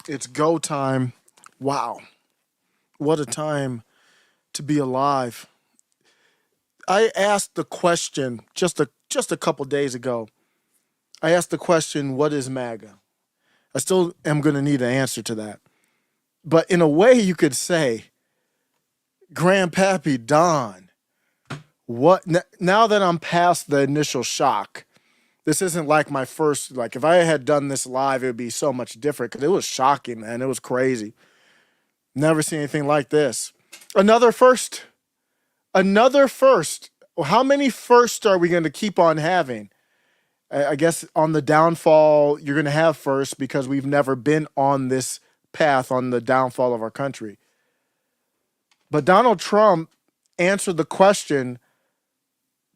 It's go time. Wow. What a time to be alive. I asked the question just a couple days ago. I asked the question, what is MAGA? I still am going to need an answer to that. But in a way, you could say, Grandpappy Don, what now that I'm past the initial shock, this isn't like my first, like if I had done this live, it would be so much different because it was shocking, man. It was crazy. Never seen anything like this. Another first. Another first. How many firsts are we going to keep on having? I guess on the downfall, you're going to have first because we've never been on this path on the downfall of our country. But Donald Trump answered the question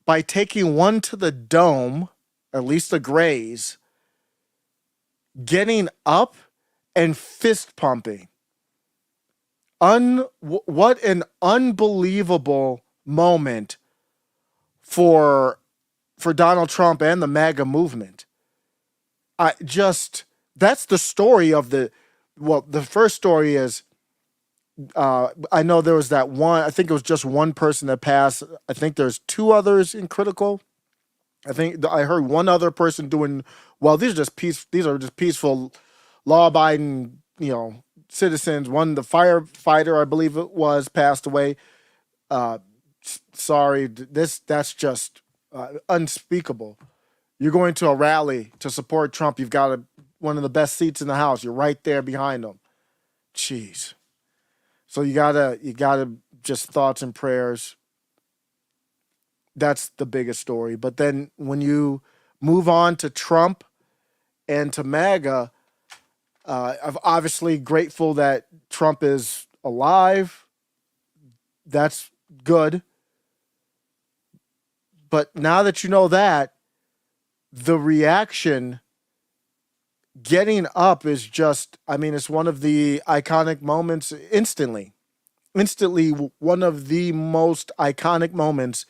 by taking one to the dome, at least the Grays, getting up and fist pumping. What an unbelievable moment for Donald Trump and the MAGA movement. That's the story of the first story is, I know there was that one, I think it was just one person that passed. I think there's two others in critical. I think I heard one other person doing well. These are just peaceful, law-abiding, citizens. One, the firefighter, I believe it was, passed away. Sorry, that's just unspeakable. You're going to a rally to support Trump. You've got one of the best seats in the House. You're right there behind him. Jeez. So you gotta just thoughts and prayers. That's the biggest story. But then when you move on to Trump and to MAGA, I'm obviously grateful that Trump is alive. That's good. But now that you know that, the reaction getting up is just, it's one of the iconic moments instantly one of the most iconic moments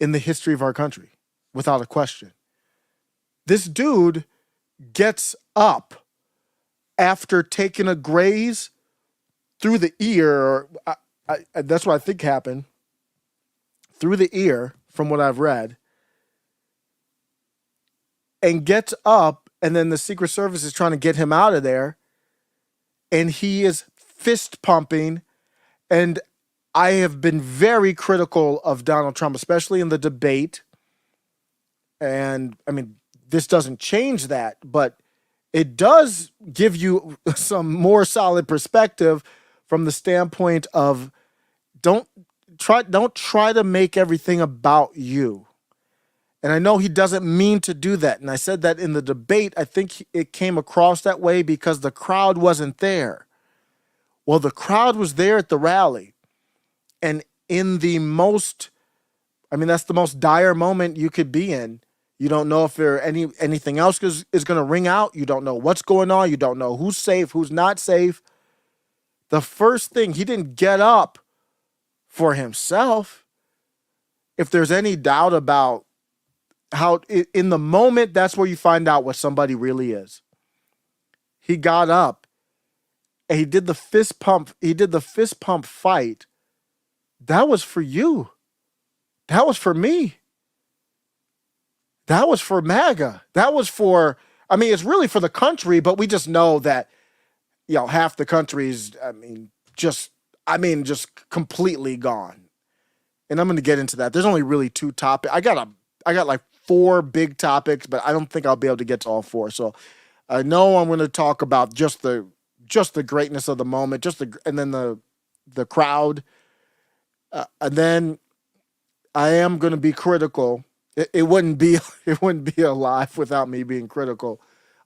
in the history of our country, without a question. This dude gets up after taking a graze through the ear. That's what I think happened. Through the ear, from what I've read, and gets up, and then the Secret Service is trying to get him out of there, and he is fist pumping. And I have been very critical of Donald Trump, especially in the debate. And this doesn't change that, but it does give you some more solid perspective from the standpoint of don't try to make everything about you. And I know he doesn't mean to do that. And I said that in the debate. I think it came across that way because the crowd wasn't there. Well, the crowd was there at the rally. And in the most, that's the most dire moment you could be in. You don't know if anything else is going to ring out. You don't know what's going on. You don't know who's safe, who's not safe. The first thing, he didn't get up for himself. If there's any doubt about how in the moment, that's where you find out what somebody really is. He got up and he did the fist pump. He did the fist pump fight. That was for you. That was for me. That was for MAGA. That was for, it's really for the country, but we just know that, half the country's, just completely gone. And I'm going to get into that. There's only really two topics. I got like 4 big topics, but I don't think I'll be able to get to all 4. So I know I'm going to talk about just the greatness of the moment, and then the crowd. And then I am going to be critical. It wouldn't be alive without me being critical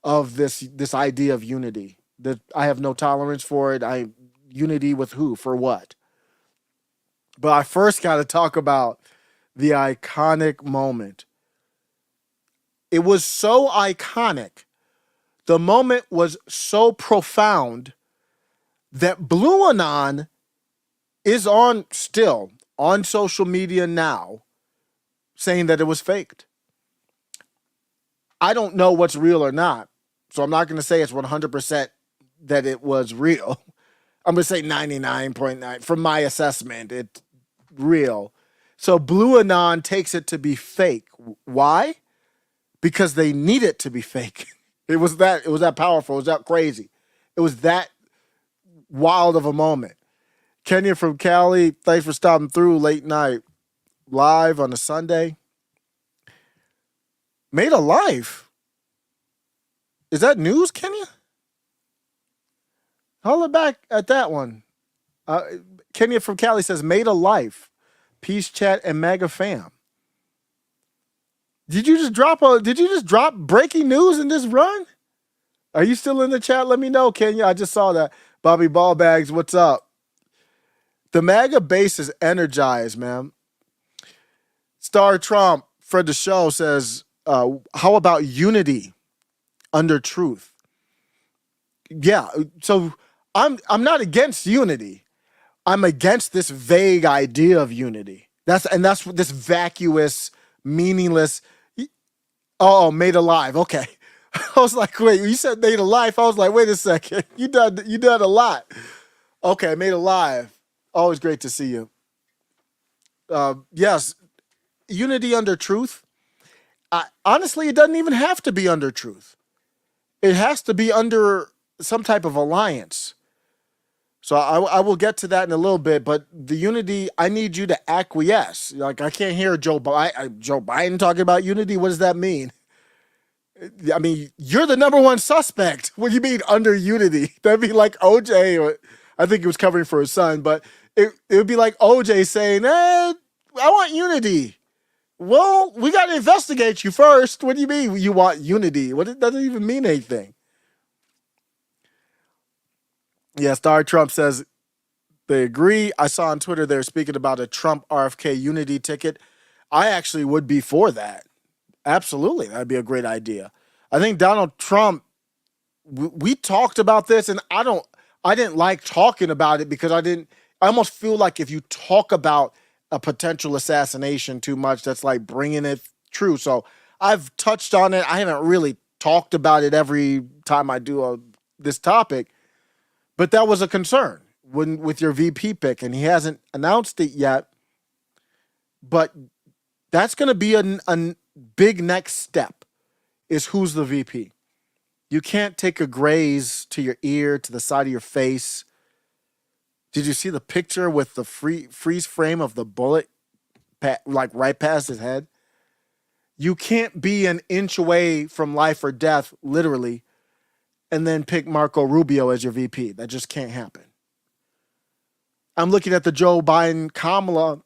of this idea of unity. That I have no tolerance for it. Unity with who? For what? But I first got to talk about the iconic moment. It was so iconic. The moment was so profound that Blue Anon is still on social media now saying that it was faked. I don't know what's real or not, so I'm not going to say it's 100% that it was real. I'm gonna say 99.9 from my assessment. It's real. So Blue Anon takes it to be fake. Why? Because they need it to be fake. It was that powerful. It was that crazy. It was that wild of a moment. Kenya from Cali, thanks for stopping through late night live on a Sunday. Made a life. Is that news, Kenya? Holla back at that one. Kenya from Cali says, made a life. Peace chat and Maga fam. Did you just drop breaking news in this run? Are you still in the chat? Let me know, Kenya. I just saw that. Bobby Ballbags, what's up? The MAGA base is energized, man. Star Trump, Fred the Show says, how about unity under truth? Yeah, so I'm not against unity. I'm against this vague idea of unity. That's this vacuous, meaningless. Oh, made alive. Okay. I was like, wait, you said made alive. I was like, wait a second. You done a lot. Okay, made alive. Always great to see you. Yes, unity under truth. Honestly, it doesn't even have to be under truth. It has to be under some type of alliance. So I will get to that in a little bit, but the unity, I need you to acquiesce. Like, I can't hear Joe Biden talking about unity. What does that mean? I mean, you're the number one suspect. What do you mean under unity? That'd be like OJ, or I think he was covering for his son, but it would be like OJ saying, I want unity. Well, we got to investigate you first. What do you mean you want unity? It doesn't even mean anything. Yeah, Star Trump says they agree. I saw on Twitter they're speaking about a Trump RFK unity ticket. I actually would be for that. Absolutely. That'd be a great idea. I think Donald Trump, we talked about this, and I didn't like talking about it because I almost feel like if you talk about a potential assassination too much, that's like bringing it true. So I've touched on it. I haven't really talked about it every time I do this topic. But that was a concern with your VP pick, and he hasn't announced it yet. But that's going to be a big next step, is who's the VP. You can't take a graze to your ear, to the side of your face. Did you see the picture with the freeze frame of the bullet, like right past his head? You can't be an inch away from life or death, literally, and then pick Marco Rubio as your VP. That just can't happen. I'm looking at the Joe Biden Kamala,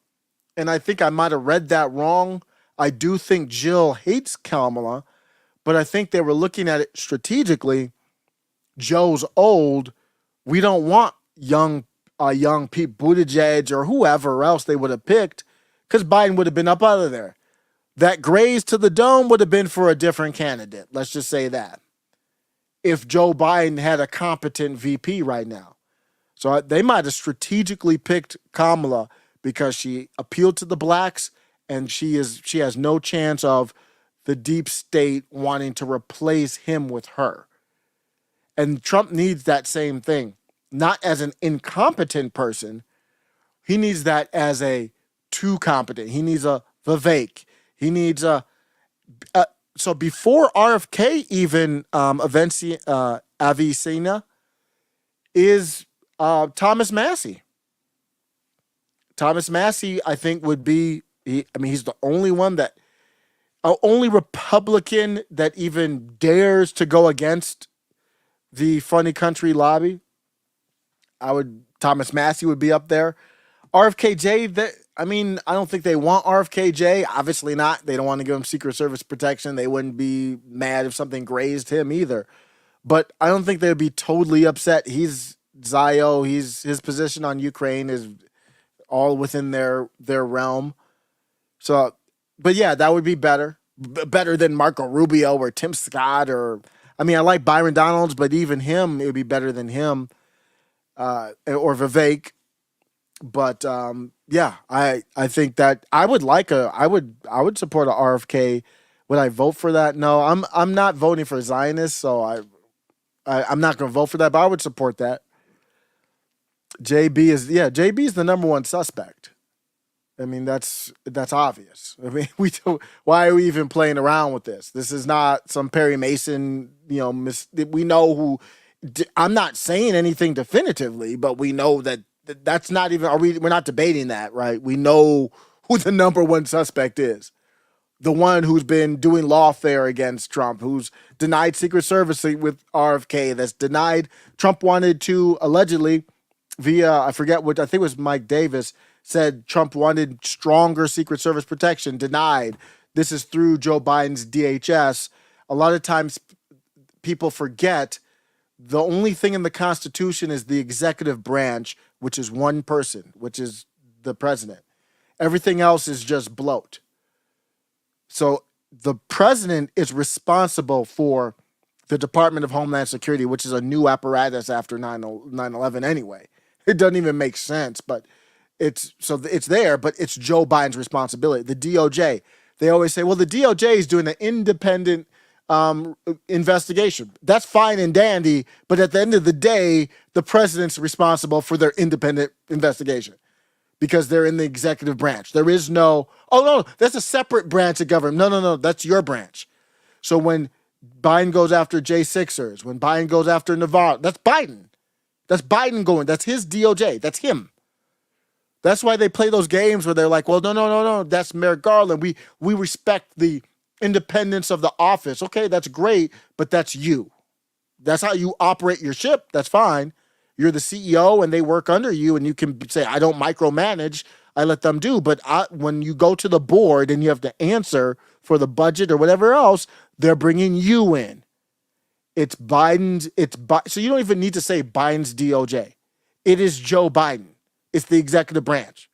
and I think I might have read that wrong. I do think Jill hates Kamala, but I think they were looking at it strategically. Joe's old. We don't want young Pete Buttigieg or whoever else they would have picked, because Biden would have been up out of there. That graze to the dome would have been for a different candidate. Let's just say that. If Joe Biden had a competent VP right now. So they might have strategically picked Kamala because she appealed to the blacks, and she has no chance of the deep state wanting to replace him with her. And Trump needs that same thing, not as an incompetent person. He needs that as a too competent. He needs a Vivek. He needs so before RFK even Avicenna is Thomas Massey. Thomas Massey, I think, would be, he's the only one only Republican that even dares to go against the funny country lobby. Thomas Massey would be up there. RFKJ, I don't think they want RFKJ. Obviously not. They don't want to give him Secret Service protection. They wouldn't be mad if something grazed him either. But I don't think they'd be totally upset. He's Zio. His position on Ukraine is all within their realm. So, but yeah, that would be better. Better than Marco Rubio or Tim Scott I like Byron Donalds, but even him, it would be better than him or Vivek. But yeah, I think that I would support a RFK. Would I vote for that? No, I'm not voting for Zionists, so I'm not going to vote for that, but I would support that. JB is the number one suspect. I mean, that's obvious. I mean, why are we even playing around with this? This is not some Perry Mason, we know who. I'm not saying anything definitively, but we know that that's not even. We're not debating that, right? We know who the number one suspect is. The one who's been doing lawfare against Trump, who's denied Secret Service with RFK, that's denied. Trump wanted to allegedly, via, I forget what, I think it was Mike Davis, said Trump wanted stronger Secret Service protection, denied. This is through Joe Biden's DHS. A lot of times people forget the only thing in the Constitution is the executive branch, which is one person, which is the president. Everything else is just bloat. So the president is responsible for the Department of Homeland Security, which is a new apparatus after 9/11 anyway. It doesn't even make sense, but it's there, but it's Joe Biden's responsibility. The DOJ, they always say, well, the DOJ is doing an independent investigation. That's fine and dandy, but at the end of the day, the president's responsible for their independent investigation, because they're in the executive branch. There is no, oh, no, that's a separate branch of government. No, that's your branch. So when Biden goes after J6ers, when Biden goes after Navarro, that's Biden. That's Biden going. That's his DOJ. That's him. That's why they play those games where they're like, well, no, that's Merrick Garland. We respect the independence of the office. Okay, that's great, but that's you. That's how you operate your ship. That's fine. You're the CEO and they work under you, and you can say, I don't micromanage. I let them do. But when you go to the board and you have to answer for the budget or whatever else, they're bringing you in. It's Biden's. So you don't even need to say Biden's DOJ. It is Joe Biden. It's the executive branch.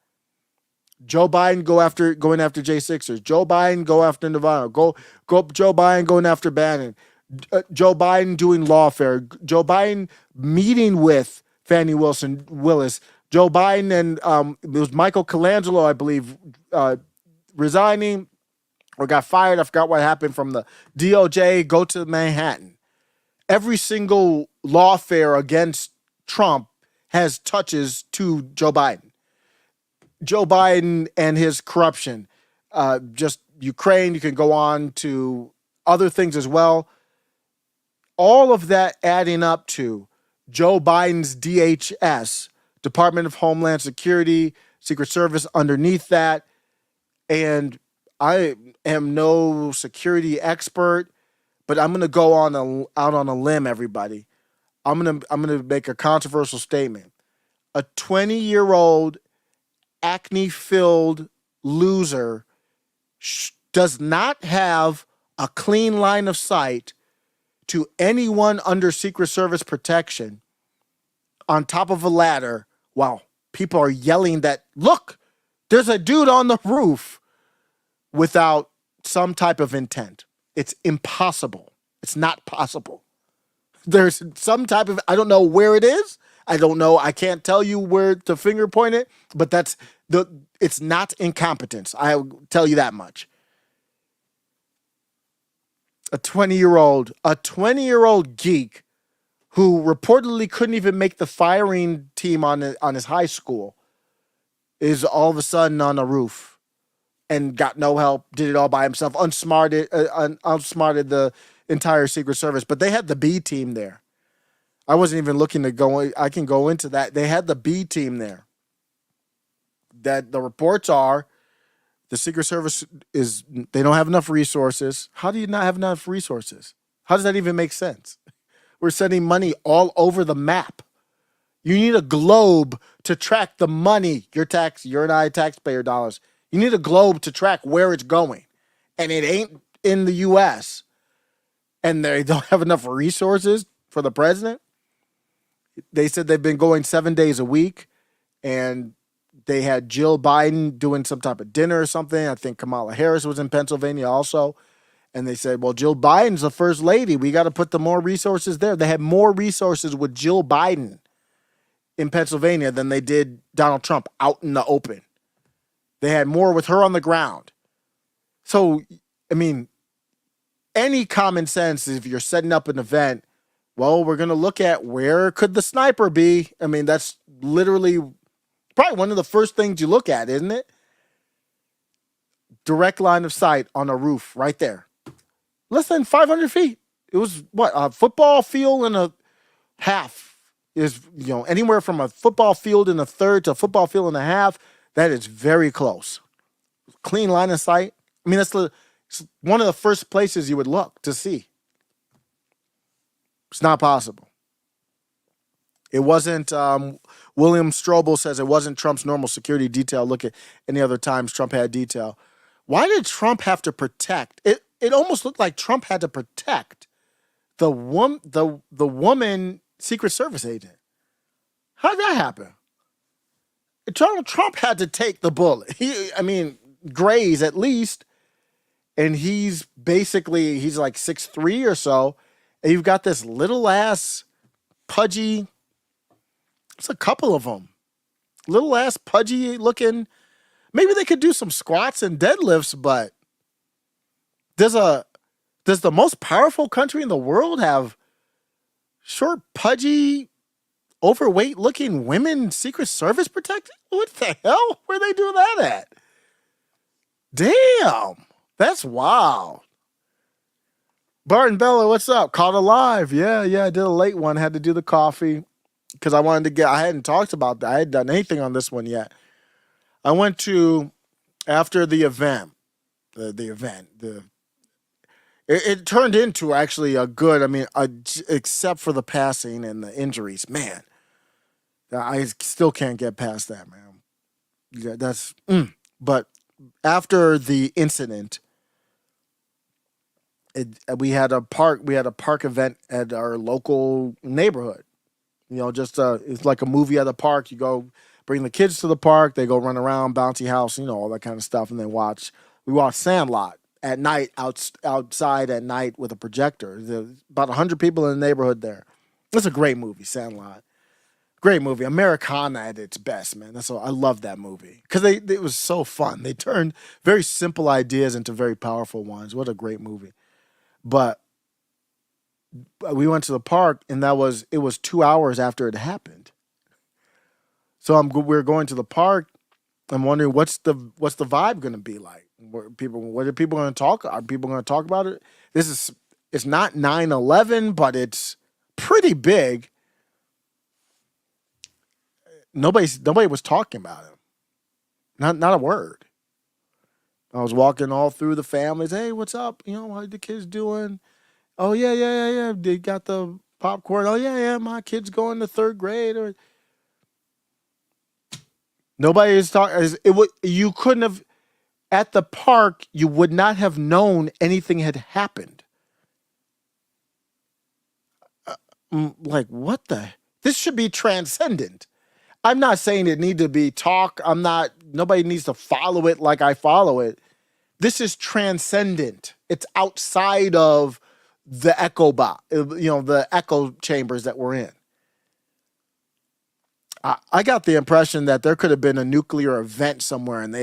Joe Biden going after J6ers. Joe Biden go after Navarro. Go Joe Biden going after Bannon. Joe Biden doing lawfare. Joe Biden meeting with Fannie Willis. Joe Biden and it was Michael Colangelo, I believe, resigning or got fired. I forgot what happened from the DOJ. Go to Manhattan. Every single lawfare against Trump has touches to Joe Biden. Joe Biden and his corruption. Just Ukraine. You can go on to other things as well. All of that adding up to Joe Biden's DHS, Department of Homeland Security, Secret Service underneath that. And I am no security expert, but I'm going to go out on a limb, everybody. I'm going to make a controversial statement. A 20-year-old acne-filled loser does not have a clean line of sight to anyone under Secret Service protection on top of a ladder while people are yelling that, look, there's a dude on the roof, without some type of intent. It's impossible. It's not possible. There's some type of, I don't know where it is. I don't know. I can't tell you where to finger point it, but it's not incompetence. I'll tell you that much. A 20-year-old geek who reportedly couldn't even make the firing team on his high school is all of a sudden on a roof and got no help, did it all by himself, outsmarted the entire Secret Service. But they had the B team there. I wasn't even looking to go. I can go into that. They had the B team there. That the reports are the Secret Service they don't have enough resources. How do you not have enough resources? How does that even make sense? We're sending money all over the map. You need a globe to track the money, your and I taxpayer dollars. You need a globe to track where it's going. And it ain't in the U.S. And they don't have enough resources for the president. They said they've been going 7 days a week, and they had Jill Biden doing some type of dinner or something. I think Kamala Harris was in Pennsylvania also. And they said, well, Jill Biden's the first lady. We got to put the more resources there. They had more resources with Jill Biden in Pennsylvania than they did Donald Trump out in the open. They had more with her on the ground. So, I mean, any common sense is if you're setting up an event Well, we're going to look at where could the sniper be. I mean, that's literally probably one of the first things you look at, isn't it? Direct line of sight on a roof right there. Less than 500 feet. It was what? A football field and a half is, anywhere from a football field and a third to a football field and a half. That is very close. Clean line of sight. I mean, it's one of the first places you would look to see. It's not possible. It wasn't, William Strobel says it wasn't Trump's normal security detail. Look at any other times Trump had detail. Why did Trump have to protect? It almost looked like Trump had to protect the woman Secret Service agent. How did that happen? Trump had to take the bullet. Graze at least. And he's like 6'3" or so. And you've got this little ass pudgy. It's a couple of them. Little ass pudgy looking. Maybe they could do some squats and deadlifts, but does the most powerful country in the world have short, pudgy, overweight looking women Secret Service protected? What the hell? Where they do that at? Damn. That's wild. Barton Bella, what's up? Caught alive. Yeah, I did a late one. Had to do the coffee because I hadn't talked about that. I hadn't done anything on this one yet. I went to, after the event, it turned into actually a good, except for the passing and the injuries. Man, I still can't get past that, man. Yeah, but after the incident, we had a park event at our local neighborhood. It's like a movie at the park. You go bring the kids to the park, they go run around, bouncy house, all that kind of stuff, and then we watch Sandlot at night, outside at night with a projector. There's about 100 people in the neighborhood there. It's a great movie, Sandlot. Great movie. Americana at its best, man. I love that movie because it was so fun. They turned very simple ideas into very powerful ones. What a great movie. But we went to the park, and it was 2 hours after it happened. So we're going to the park. I'm wondering what's the vibe going to be like. What are people going to talk? Are people going to talk about it? It's not 9/11, but it's pretty big. Nobody was talking about it. Not a word. I was walking all through the families. Hey, what's up? How the kids doing? Oh yeah. They got the popcorn. Oh yeah. My kid's going to third grade. Or nobody is talking. You couldn't have at the park. You would not have known anything had happened. Like what the? This should be transcendent. I'm not saying it need to be talk. Nobody needs to follow it like I follow it. This is transcendent. It's outside of the echo the echo chambers that we're in. I got the impression that there could have been a nuclear event somewhere and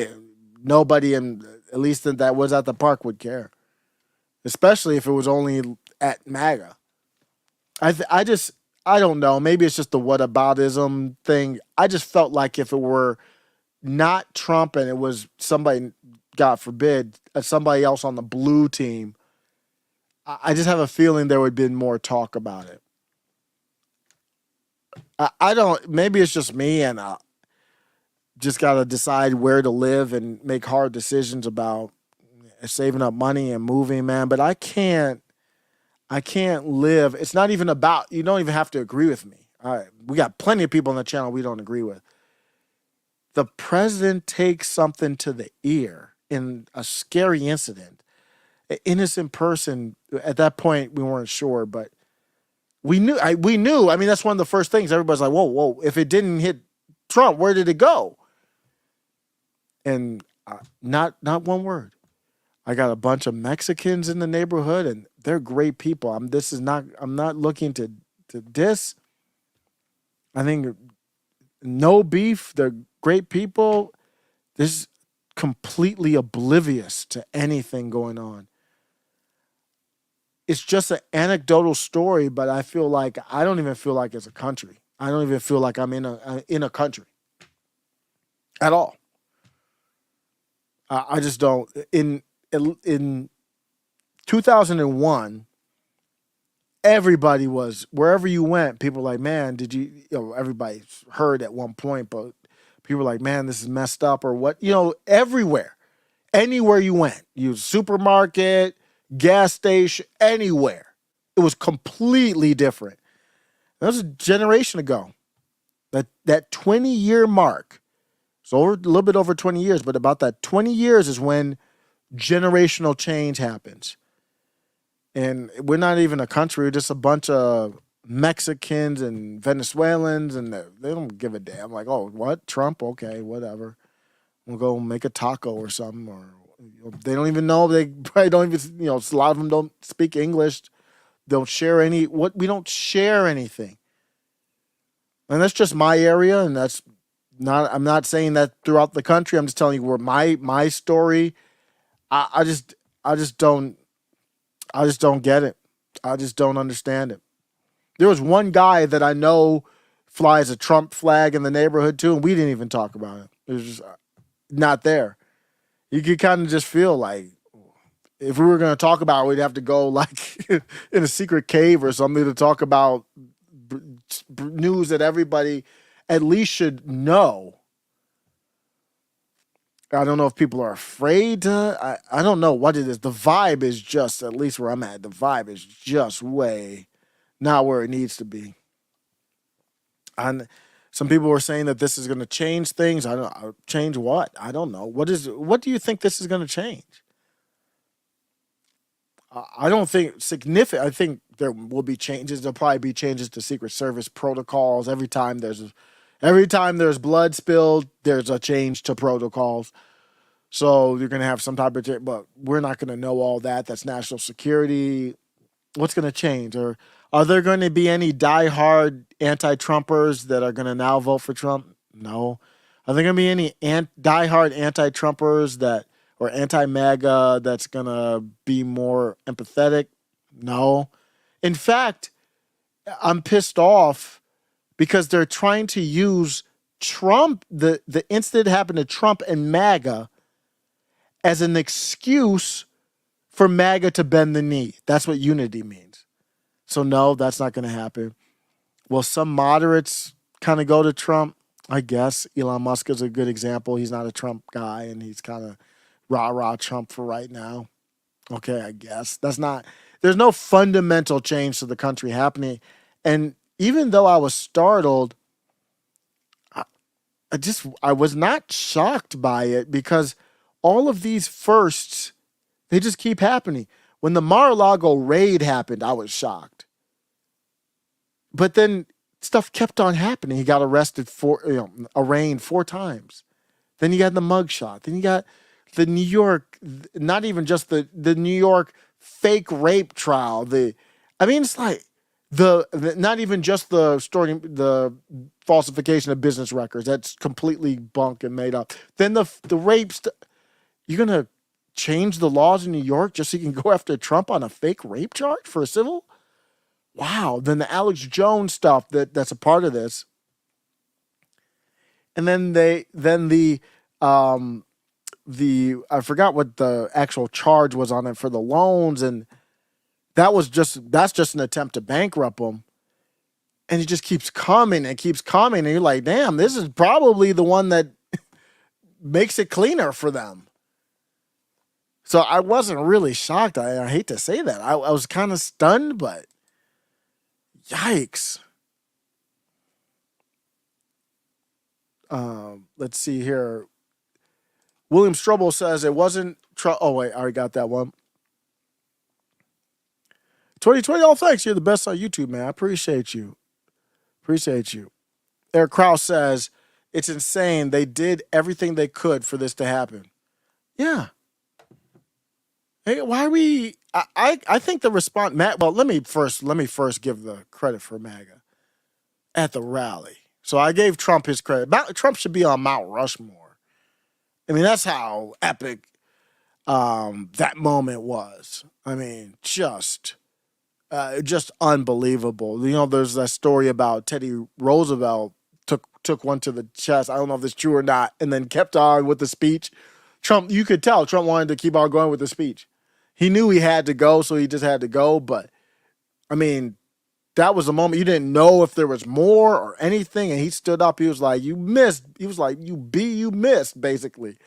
nobody, at least that was at the park, would care. Especially if it was only at Maga. I don't know. Maybe it's just the whataboutism thing. I just felt like if it were not Trump and it was somebody, God forbid, somebody else on the blue team, I just have a feeling there would have been more talk about it. I don't, maybe it's just me and just got to decide where to live and make hard decisions about saving up money and moving, man. But I can't live. It's not even about, you don't even have to agree with me. All right. We got plenty of people on the channel we don't agree with. The president takes something to the ear in a scary incident. An innocent person, at that point, we weren't sure, but we knew. I mean, that's one of the first things. Everybody's like, whoa. If it didn't hit Trump, where did it go? And not one word. I got a bunch of Mexicans in the neighborhood, and they're great people. I'm not looking to diss. I think no beef. They're great people. This is completely oblivious to anything going on. it's just an anecdotal story, but I feel like I don't even feel like it's a country. I don't even feel like I'm in a country at all. I just don't. In 2001, everybody was wherever you went. People were like, man, did you? Everybody heard at one point, but people were like, man, this is messed up or what? Everywhere, anywhere you went, supermarket, gas station, anywhere, it was completely different. That was a generation ago. That 20-year mark. So a little bit over 20 years, but about that 20 years is when generational change happens. And we're not even a country, we're just a bunch of Mexicans and Venezuelans, and they don't give a damn. Like, oh, what? Trump? Okay, whatever. We'll go make a taco or something. Or they don't even know. They probably don't even, a lot of them don't speak English. Don't share we don't share anything. And that's just my area, and I'm not saying that throughout the country. I'm just telling you where my story. I just don't get it. I just don't understand it. There was one guy that I know flies a Trump flag in the neighborhood too, and we didn't even talk about it. It was just not there. You could kind of just feel like if we were going to talk about it, we'd have to go like in a secret cave or something to talk about news that everybody at least should know. I don't know if people are afraid to. I don't know what it is. The vibe is just, at least where I'm at, the vibe is just way not where it needs to be. And some people were saying that this is going to change things. I don't know. Change what? I don't know. What do you think this is going to change? I don't think significant. I think there will be changes. There'll probably be changes to Secret Service protocols. Every time there's blood spilled, there's a change to protocols. So you're going to have some type of change, but we're not going to know all that. That's national security. What's going to change? Or are there going to be any diehard anti-Trumpers that are going to now vote for Trump? No. Are there going to be any diehard anti-Trumpers or anti-MAGA that's going to be more empathetic? No. In fact, I'm pissed off because they're trying to use Trump, the incident that happened to Trump and MAGA, as an excuse for MAGA to bend the knee. That's what unity means. So no, that's not going to happen. Will some moderates kind of go to Trump? I guess Elon Musk is a good example. He's not a Trump guy, and he's kind of rah-rah Trump for right now. Okay, I guess. There's no fundamental change to the country happening. And even though I was startled, I was not shocked by it because all of these firsts, they just keep happening. When the Mar-a-Lago raid happened, I was shocked. But then stuff kept on happening. He got arrested arraigned 4 times. Then you got the mugshot. Then you got the New York, not even just the New York fake rape trial. It's like not even just the story, the falsification of business records. That's completely bunk and made up. Then the rape you're going to change the laws in New York just so you can go after Trump on a fake rape charge for a civil? Wow. Then the Alex Jones stuff that's a part of this. And then the I forgot what the actual charge was on it for the loans, and that's just an attempt to bankrupt them. And it just keeps coming and keeps coming, and you're like, damn, this is probably the one that makes it cleaner for them. So I wasn't really shocked. I hate to say that. I was kind of stunned, but yikes. Let's see here. William Strobel says it wasn't. Oh, wait, I already got that one. 2020, oh, thanks. You're the best on YouTube, man. I appreciate you. Eric Krause says it's insane. They did everything they could for this to happen. Yeah. Hey, why are we? I think the response, Matt. Well, let me first give the credit for MAGA at the rally. So I gave Trump his credit. Trump should be on Mount Rushmore. I mean, that's how epic that moment was. I mean, just just unbelievable. You know, there's that story about Teddy Roosevelt took one to the chest. I don't know if it's true or not, and then kept on with the speech. Trump, you could tell Trump wanted to keep on going with the speech. He knew he had to go, so he just had to go. But I mean, that was a moment you didn't know if there was more or anything, and he stood up. He was like, "You missed." He was like, you missed," basically.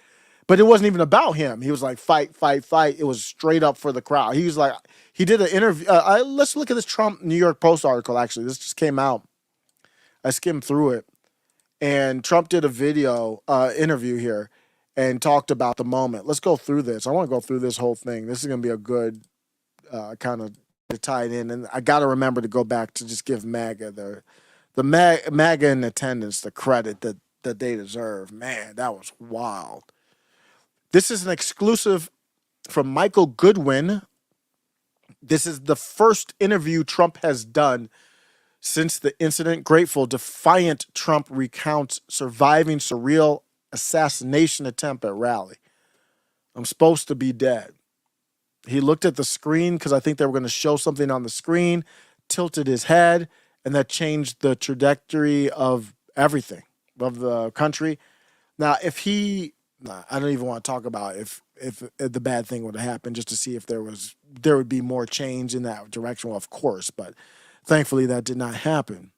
But it wasn't even about him. He was like, "Fight, fight, fight." It was straight up for the crowd. He was like, he did an interview. Let's look at this Trump New York Post article. Actually, this just came out. I skimmed through it, and Trump did a video interview here and talked about the moment. Let's go through this. I want to go through this whole thing. This is going to be a good kind of to tie it in, and I got to remember to go back to just give Maga Maga in attendance the credit that they deserve. Man, that was wild. This is an exclusive from Michael Goodwin. This is the first interview Trump has done since the incident. Grateful, defiant Trump recounts surviving surreal assassination attempt at rally. "I'm supposed to be dead." He looked at the screen because I think they were going to show something on the screen, tilted his head, and that changed the trajectory of everything, of the country. Now, I don't even want to talk about if the bad thing would have happened, just to see if there would be more change in that direction. Well, of course, but thankfully that did not happen.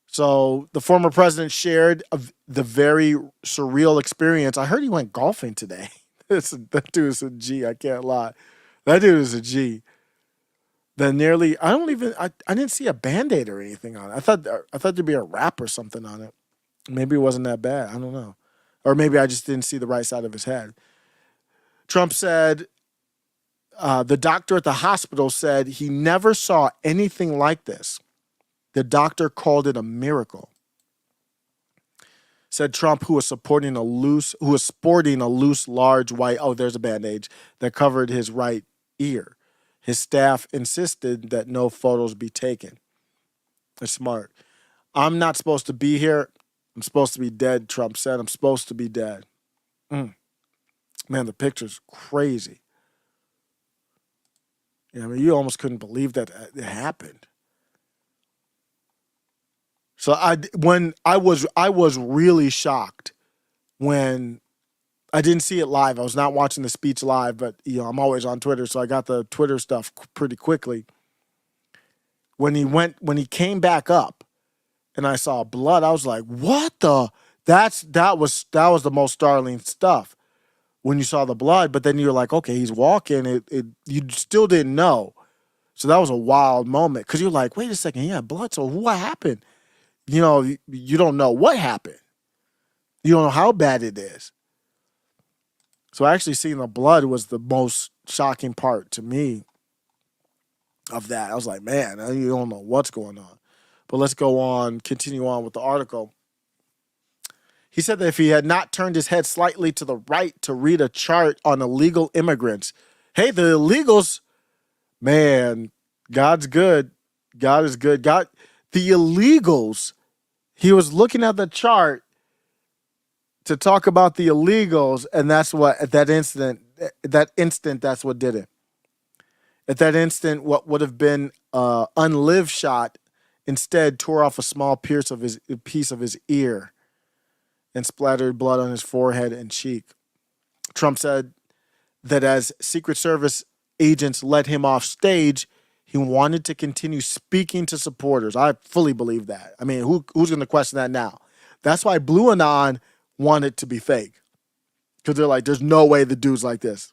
So the former president shared the very surreal experience. I heard he went golfing today. That dude is a G. I can't lie. That dude is a G. I didn't see a Band-Aid or anything on it. I thought there'd be a wrap or something on it. Maybe it wasn't that bad. I don't know. Or maybe I just didn't see the right side of his head. Trump said the doctor at the hospital said he never saw anything like this. The doctor called it a miracle. Said Trump, who was sporting a loose, large white, there's a bandage that covered his right ear. His staff insisted that no photos be taken. They're smart. "I'm not supposed to be here. I'm supposed to be dead," Trump said. "I'm supposed to be dead." Man, the picture's crazy. I mean, you almost couldn't believe that it happened. So I was really shocked when I didn't see it live. I was not watching the speech live, but I'm always on Twitter, so I got the Twitter stuff pretty quickly. When he came back up and I saw blood, I was like, "What the?" That was the most startling stuff when you saw the blood. But then you're like, "Okay, he's walking." You still didn't know, so that was a wild moment because you're like, "Wait a second, he had blood. So what happened?" You don't know what happened. You don't know how bad it is. So actually seeing the blood was the most shocking part to me of that. I was like, man, you don't know what's going on. But let's continue on with the article. He said that if he had not turned his head slightly to the right to read a chart on illegal immigrants, hey, the illegals, man, God's good. God is good. The illegals, he was looking at the chart to talk about the illegals, and that's what, at that instant, that's what did it. At that instant, what would have been an unlived shot instead tore off a small piece of his ear and splattered blood on his forehead and cheek. Trump said that as Secret Service agents led him off stage, he wanted to continue speaking to supporters. I fully believe that. I mean, who's going to question that now? That's why Blue Anon wanted to be fake. Because they're like, there's no way the dude's like this.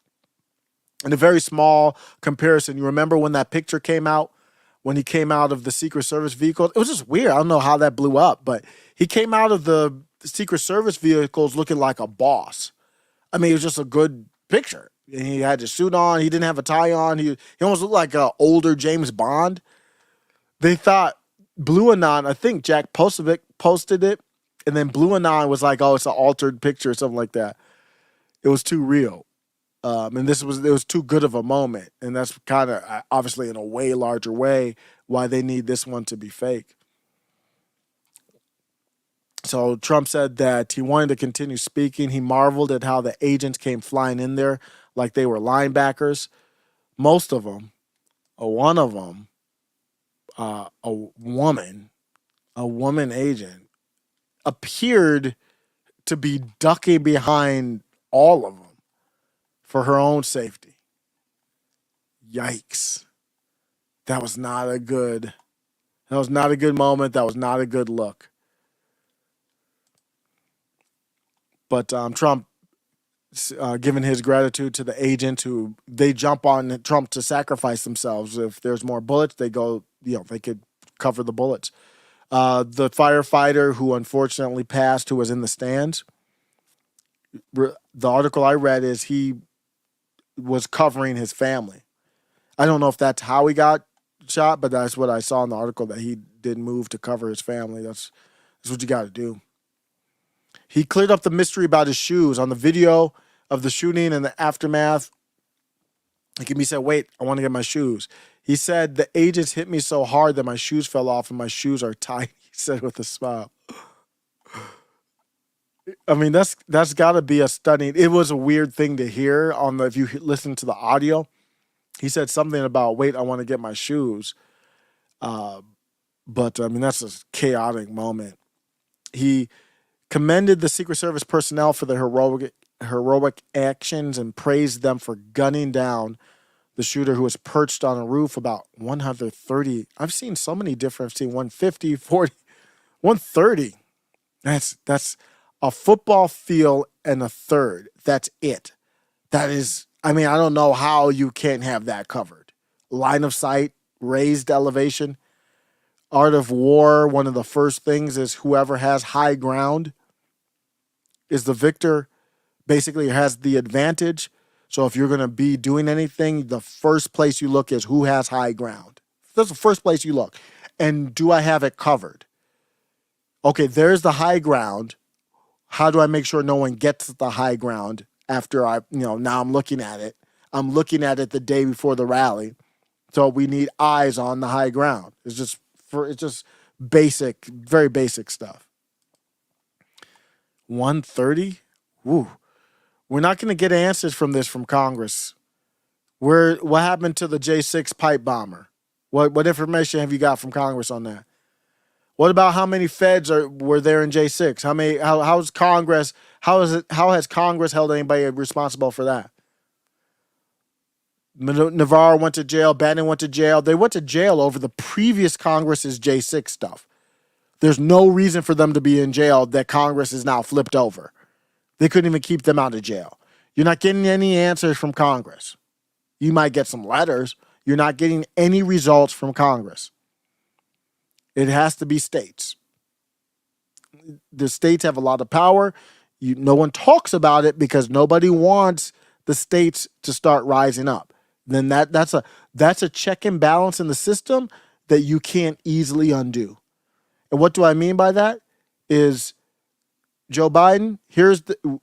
In a very small comparison, you remember when that picture came out? When he came out of the Secret Service vehicle? It was just weird. I don't know how that blew up, but he came out of the Secret Service vehicles looking like a boss. I mean, it was just a good picture. He had his suit on. He didn't have a tie on. He almost looked like an older James Bond. They thought Blue Anon, I think Jack posted it, and then Blue Anon was like, oh, it's an altered picture or something like that. It was too real. And it was too good of a moment. And that's kind of, obviously in a way larger way, why they need this one to be fake. So Trump said that he wanted to continue speaking. He marveled at how the agents came flying in there like they were linebackers. Most of them. One of them, a woman agent, appeared to be ducking behind all of them for her own safety. Yikes. That was not a good moment. That was not a good look. But Trump, giving his gratitude to the agents who they jump on Trump to sacrifice themselves. If there's more bullets, they go, they could cover the bullets. The firefighter who unfortunately passed, who was in the stands, the article I read is he was covering his family. I don't know if that's how he got shot, but that's what I saw in the article, that he did move to cover his family. That's what you got to do. He cleared up the mystery about his shoes. On the video of the shooting and the aftermath, he said, wait, I want to get my shoes. He said, the agents hit me so hard that my shoes fell off and my shoes are tight, he said with a smile. I mean, that's got to be a stunning. It was a weird thing to hear if you listen to the audio. He said something about, wait, I want to get my shoes. But I mean, that's a chaotic moment. He commended the Secret Service personnel for their heroic actions and praised them for gunning down the shooter who was perched on a roof about 130. I've seen so many different. I've seen 150, 40, 130. That's a football field and a third. That's it. That is, I mean, I don't know how you can't have that covered. Line of sight, raised elevation. Art of war, one of the first things is whoever has high ground is the victor, basically has the advantage. So if you're going to be doing anything, the first place you look is who has high ground. That's the first place you look. And do I have it covered? Okay, there's the high ground. How do I make sure no one gets the high ground after now I'm looking at it. I'm looking at it the day before the rally. So we need eyes on the high ground. It's just basic, very basic stuff. 130? Woo. We're not going to get answers from this from Congress. What happened to the J6 pipe bomber? What information have you got from Congress on that? What about how many feds were there in J6? How has Congress held anybody responsible for that? Navarro went to jail. Bannon went to jail. They went to jail over the previous Congress's J6 stuff. There's no reason for them to be in jail that Congress is now flipped over. They couldn't even keep them out of jail. You're not getting any answers from Congress. You might get some letters. You're not getting any results from Congress. It has to be states. The states have a lot of power. No one talks about it because nobody wants the states to start rising up. Then that's a check and balance in the system that you can't easily undo. And what do I mean by that? Is Joe Biden, here's the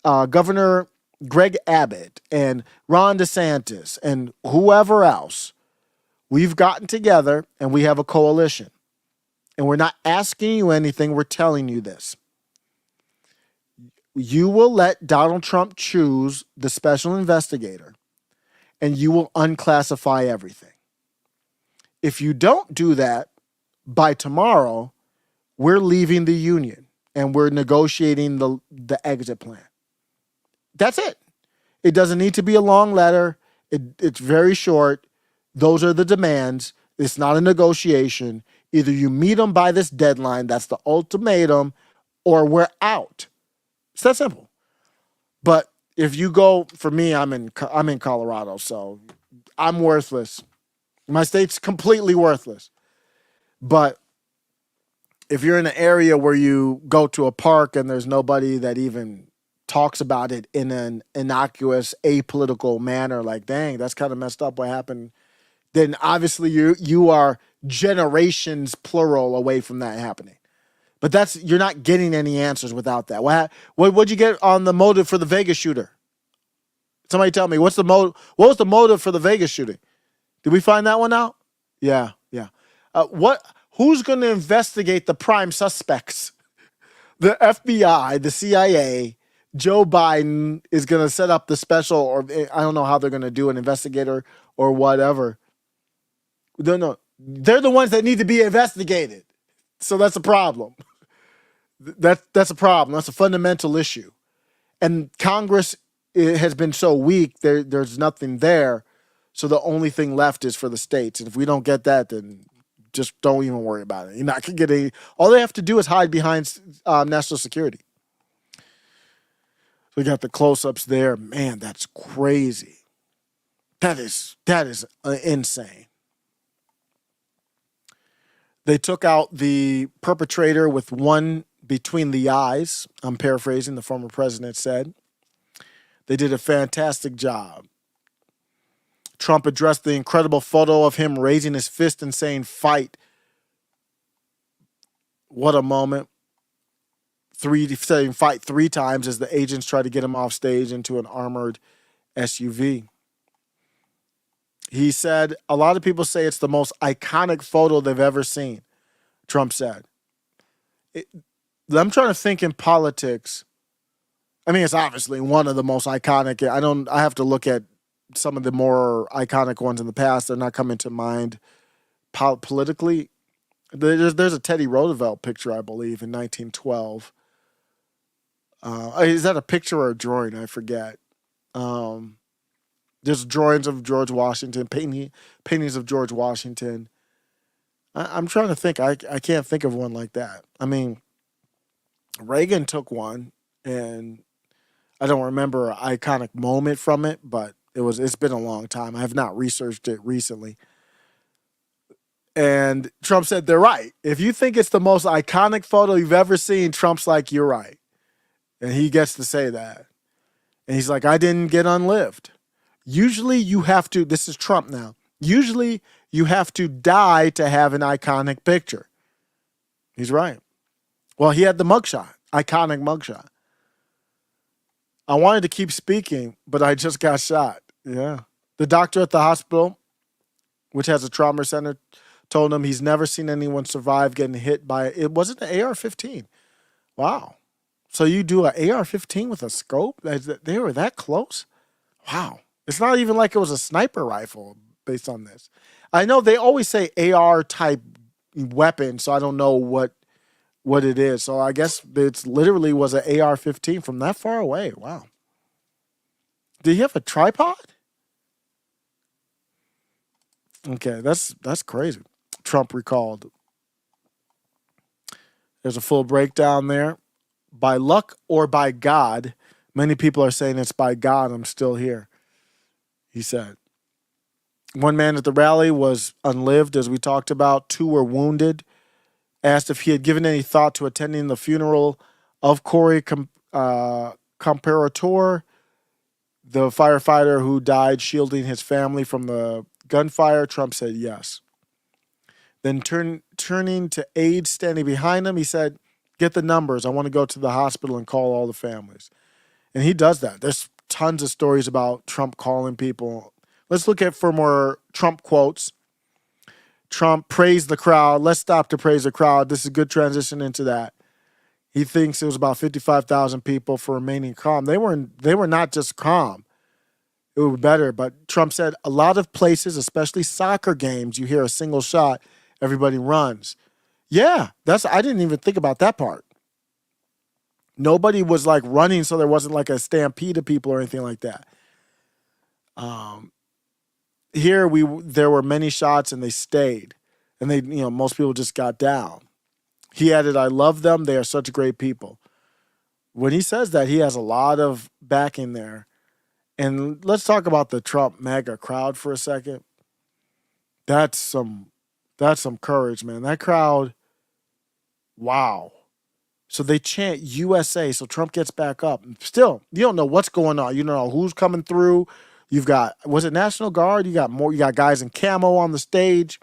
Governor Greg Abbott and Ron DeSantis and whoever else. We've gotten together and we have a coalition. And we're not asking you anything. We're telling you this. You will let Donald Trump choose the special investigator and you will unclassify everything. If you don't do that, by tomorrow, we're leaving the union and we're negotiating the exit plan. That's it. It doesn't need to be a long letter. It's very short. Those are the demands. It's not a negotiation. Either you meet them by this deadline, that's the ultimatum, or we're out. It's that simple. But if you go, for me, I'm in Colorado, so I'm worthless. My state's completely worthless. But if you're in an area where you go to a park and there's nobody that even talks about it in an innocuous, apolitical manner, like, dang, that's kind of messed up what happened, then obviously you are generations, plural, away from that happening. But you're not getting any answers without that. What'd you get on the motive for the Vegas shooter? Somebody tell me, what was the motive for the Vegas shooting? Did we find that one out? Yeah. Who's going to investigate the prime suspects? The FBI, the CIA, Joe Biden is going to set up the special, or I don't know how they're going to do an investigator or whatever. No, they're the ones that need to be investigated. So that's a problem. That's a problem. That's a fundamental issue. And Congress has been so weak. There's nothing there. So the only thing left is for the states. And if we don't get that, then just don't even worry about it. You're not gonna get any. All they have to do is hide behind national security. We got the close-ups there. Man, that's crazy. That is insane. They took out the perpetrator with one between the eyes. I'm paraphrasing, the former president said. They did a fantastic job. Trump addressed the incredible photo of him raising his fist and saying, "Fight." What a moment. Saying fight 3 times as the agents try to get him off stage into an armored SUV. He said, a lot of people say it's the most iconic photo they've ever seen, Trump said. I'm trying to think in politics. I mean, it's obviously one of the most iconic. I have to look at some of the more iconic ones in the past. They're not coming to mind politically. There's a Teddy Roosevelt picture, I believe, in 1912. Is that a picture or a drawing? I forget. There's drawings of George Washington, paintings of George Washington. I'm trying to think. I can't think of one like that. I mean, Reagan took one, and I don't remember an iconic moment from it, but it's been a long time. I have not researched it recently. And Trump said, they're right. If you think it's the most iconic photo you've ever seen, Trump's like, you're right. And he gets to say that. And he's like, I didn't get unlived. Usually you have to, this is Trump now, usually you have to die to have an iconic picture. He's right. Well, he had the mugshot, iconic mugshot. I wanted to keep speaking, but I just got shot. Yeah. The doctor at the hospital, which has a trauma center, told him he's never seen anyone survive getting hit by it. Wasn't an AR-15. Wow. So you do an AR-15 with a scope? They were that close? Wow. It's not even like it was a sniper rifle based on this. I know they always say AR-type weapon, so I don't know what it is. So I guess it literally was an AR-15 from that far away. Wow. Did he have a tripod? Okay, that's crazy. Trump recalled. There's a full breakdown there. By luck or by God, many people are saying it's by God I'm still here, he said. One man at the rally was unlived, as we talked about. 2 were wounded. Asked if he had given any thought to attending the funeral of Corey Comparator, the firefighter who died shielding his family from the gunfire. Trump said yes. Then turning to aides standing behind him, he said, get the numbers. I want to go to the hospital and call all the families. And he does that. There's tons of stories about Trump calling people. Let's look at for more Trump quotes. Trump praised the crowd. Let's stop to praise the crowd. This is a good transition into that. He thinks it was about 55,000 people for remaining calm. They were not just calm. It would be better. But Trump said a lot of places, especially soccer games, you hear a single shot, everybody runs. Yeah, I didn't even think about that part. Nobody was like running, so there wasn't like a stampede of people or anything like that. Here there were many shots and they stayed, and most people just got down. He added, "I love them. They are such great people." When he says that, he has a lot of backing there. And let's talk about the Trump Maga crowd for a second. That's some courage, man. That crowd. Wow. So they chant USA. So Trump gets back up. Still, you don't know what's going on. You don't know who's coming through. You've got, was it National Guard? You got guys in camo on the stage.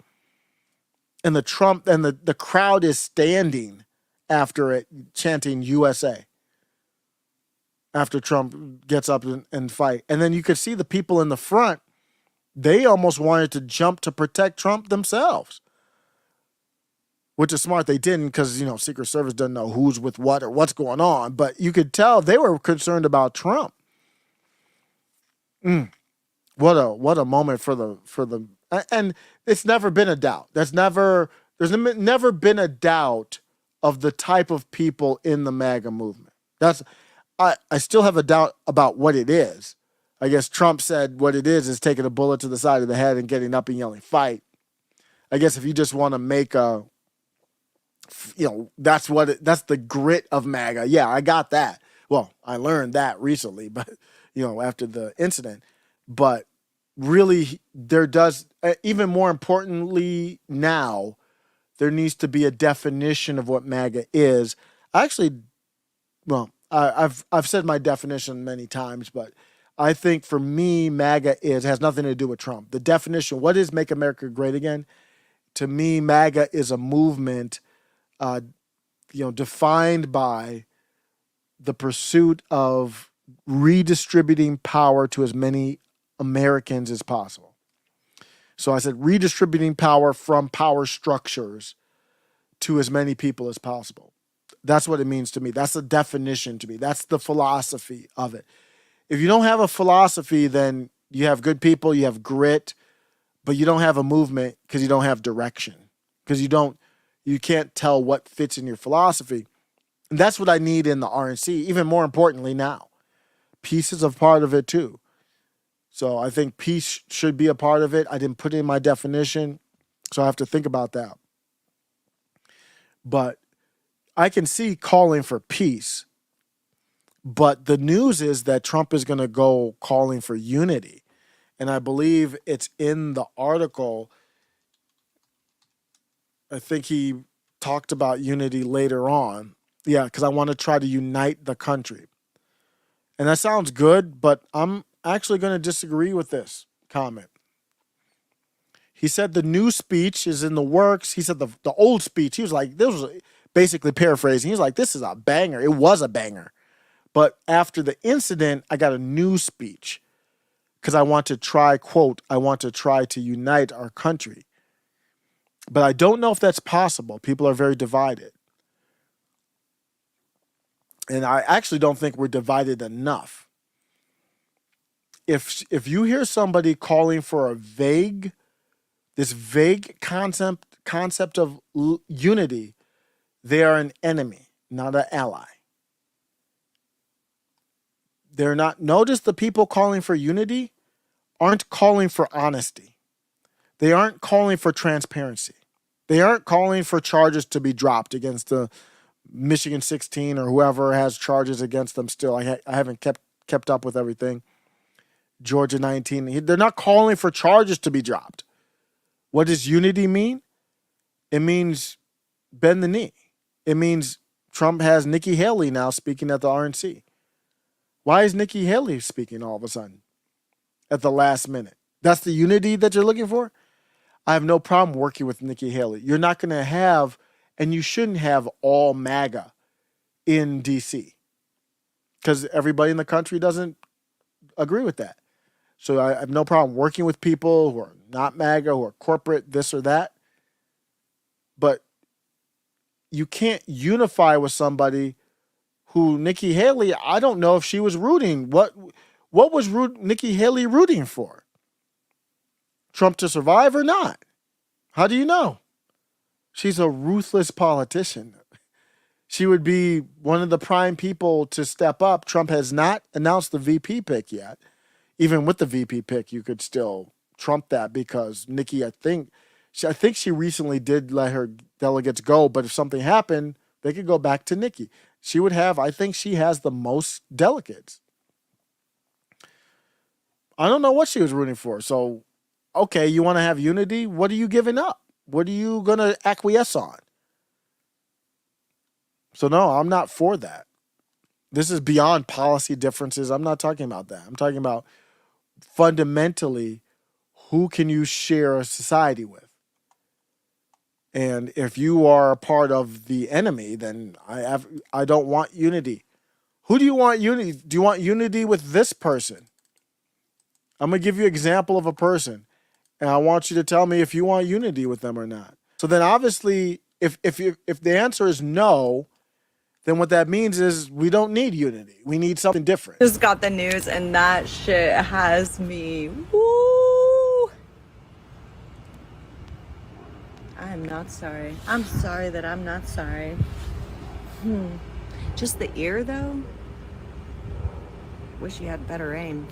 And the crowd is standing after it, chanting USA. After Trump gets up and fight. And then you could see the people in the front, they almost wanted to jump to protect Trump themselves. Which is smart. They didn't because, Secret Service doesn't know who's with what or what's going on. But you could tell they were concerned about Trump. What a moment for the And it's never been a doubt. There's never been a doubt of the type of people in the MAGA movement. I still have a doubt about what it is. I guess Trump said what it is taking a bullet to the side of the head and getting up and yelling, fight. I guess if you just want to make that's that's the grit of MAGA. Yeah, I got that. Well, I learned that recently, but, after the incident. But really, there does, even more importantly now, there needs to be a definition of what MAGA is. I've said my definition many times, but I think for me, MAGA has nothing to do with Trump. The definition, what is Make America Great Again? To me, MAGA is a movement, defined by the pursuit of redistributing power to as many Americans as possible. So I said redistributing power from power structures to as many people as possible. That's what it means to me. That's the definition to me. That's the philosophy of it. If you don't have a philosophy, then you have good people, you have grit, but you don't have a movement because you don't have direction. Because you can't tell what fits in your philosophy. And that's what I need in the RNC, even more importantly now. Peace is a part of it too. So I think peace should be a part of it. I didn't put it in my definition, so I have to think about that. But I can see calling for peace. But the news is that Trump is going to go calling for unity. And I believe it's in the article. I think he talked about unity later on. Yeah, because I want to try to unite the country. And that sounds good, but I'm actually going to disagree with this comment. He said the new speech is in the works. He said the old speech, he was like, this was basically paraphrasing. He was like, this is a banger. It was a banger. But after the incident, I got a new speech because I want to try, quote, I want to try to unite our country. But I don't know if that's possible. People are very divided. And I actually don't think we're divided enough. If you hear somebody calling for this vague concept of unity, they are an enemy, not an ally. They're not. Notice the people calling for unity aren't calling for honesty. They aren't calling for transparency. They aren't calling for charges to be dropped against the Michigan 16 or whoever has charges against them still. I haven't kept up with everything. Georgia 19. They're not calling for charges to be dropped. What does unity mean? It means bend the knee. It means Trump has Nikki Haley now speaking at the RNC. Why is Nikki Haley speaking all of a sudden at the last minute? That's the unity that you're looking for? I have no problem working with Nikki Haley. You're not going to have, and you shouldn't have, all MAGA in D.C. because everybody in the country doesn't agree with that. So I have no problem working with people who are not MAGA, who are corporate, this or that. But you can't unify with somebody who Nikki Haley, I don't know if she was rooting. What was Nikki Haley rooting for? Trump to survive or not? How do you know? She's a ruthless politician. She would be one of the prime people to step up. Trump has not announced the VP pick yet. Even with the VP pick, you could still trump that because Nikki, I think she recently did let her delegates go, but if something happened, they could go back to Nikki. I think she has the most delegates. I don't know what she was rooting for. So, okay, you want to have unity? What are you giving up? What are you going to acquiesce on? So, no, I'm not for that. This is beyond policy differences. I'm not talking about that. I'm talking about fundamentally, who can you share a society with? And if you are a part of the enemy, then I don't want unity. Who do you want unity? Do you want unity with this person? I'm going to give you an example of a person, and I want you to tell me if you want unity with them or not. So then obviously, if the answer is no, then what that means is we don't need unity. We need something different. Just got the news, and that shit has me, woo. I am not sorry. I'm sorry that I'm not sorry. Just the ear, though? Wish you had better aim.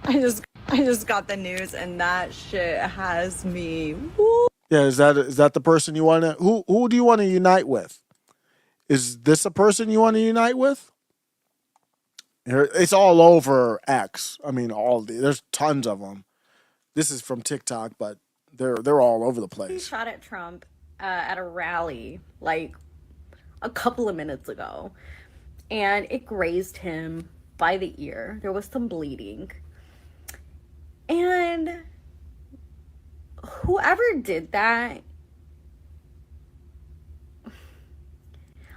I just got the news, and that shit has me. Woo. Yeah, is that the person you want to? Who do you want to unite with? Is this a person you want to unite with? It's all over X. I mean, there's tons of them. This is from TikTok, but they're all over the He place. shot at Trump at a rally like a couple of minutes ago, and it grazed him by the ear. There was some bleeding. And whoever did that,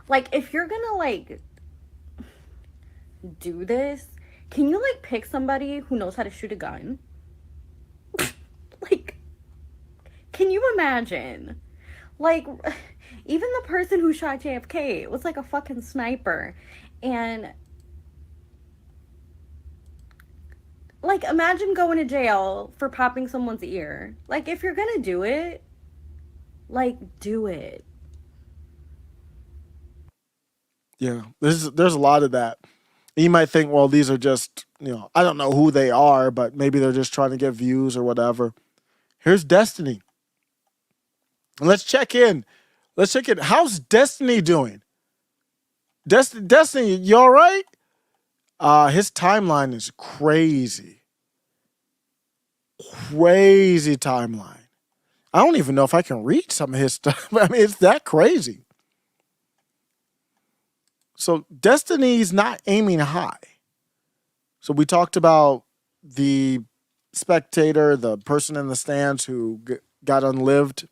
like, if you're gonna, like, do this, can you, like, pick somebody who knows how to shoot a gun? Like, can you imagine? Like, even the person who shot JFK was like a fucking sniper. And, like, imagine going to jail for popping someone's ear. Like, if you're gonna do it, like, do it. Yeah, there's a lot of that. You might think, well, these are just, I don't know who they are, but maybe they're just trying to get views or whatever. Here's Destiny. Let's check in. How's Destiny doing? Destiny, you all right? His timeline is crazy. Crazy timeline. I don't even know if I can read some of his stuff. I mean, it's that crazy. So Destiny's not aiming high. So we talked about the spectator, the person in the stands who got unlived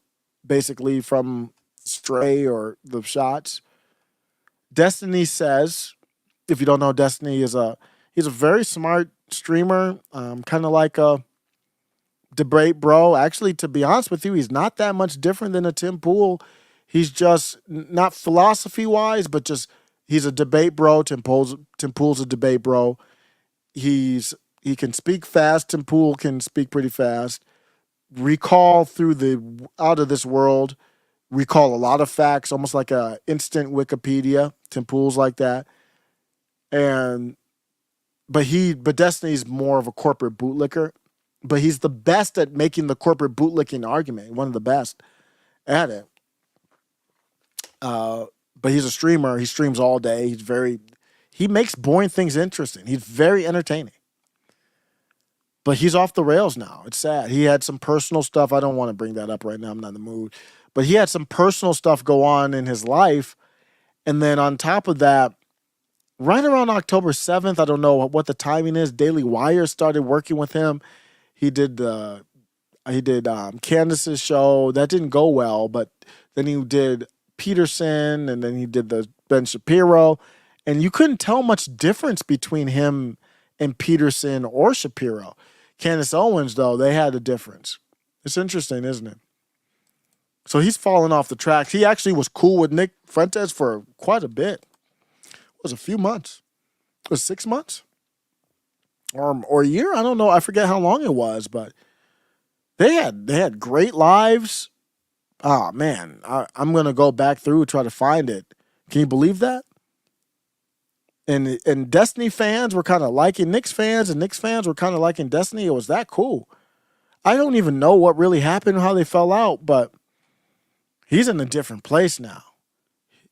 basically from Stray or the shots. Destiny says, if you don't know, Destiny he's a very smart streamer, kind of like a debate bro. Actually, to be honest with you, he's not that much different than a Tim Pool. He's just not philosophy wise, but just he's a debate bro. Tim Pool's a debate bro. He can speak fast. Tim Pool can speak pretty fast. Recall through the out of this world. Recall a lot of facts, almost like a instant Wikipedia. Tim Pool's like that. But Destiny's more of a corporate bootlicker. But he's the best at making the corporate bootlicking argument. One of the best at it. But he's a streamer. He streams all day. He makes boring things interesting. He's very entertaining. But he's off the rails now. It's sad. He had some personal stuff. I don't want to bring that up right now. I'm not in the mood. But he had some personal stuff go on in his life. And then on top of that, right around October 7th, I don't know what the timing is, Daily Wire started working with him. He did Candace's show. That didn't go well, but then he did Peterson, and then he did the Ben Shapiro. And you couldn't tell much difference between him and Peterson or Shapiro. Candace Owens, though, they had a difference. It's interesting, isn't it? So he's fallen off the tracks. He actually was cool with Nick Fuentes for quite a bit. It was a few months. It was 6 months? Or a year? I don't know. I forget how long it was, but they had great lives. Oh, man. I'm going to go back through, try to find it. Can you believe that? And Destiny fans were kind of liking Knicks fans, and Knicks fans were kind of liking Destiny. It was that cool. I don't even know what really happened, how they fell out, but he's in a different place now.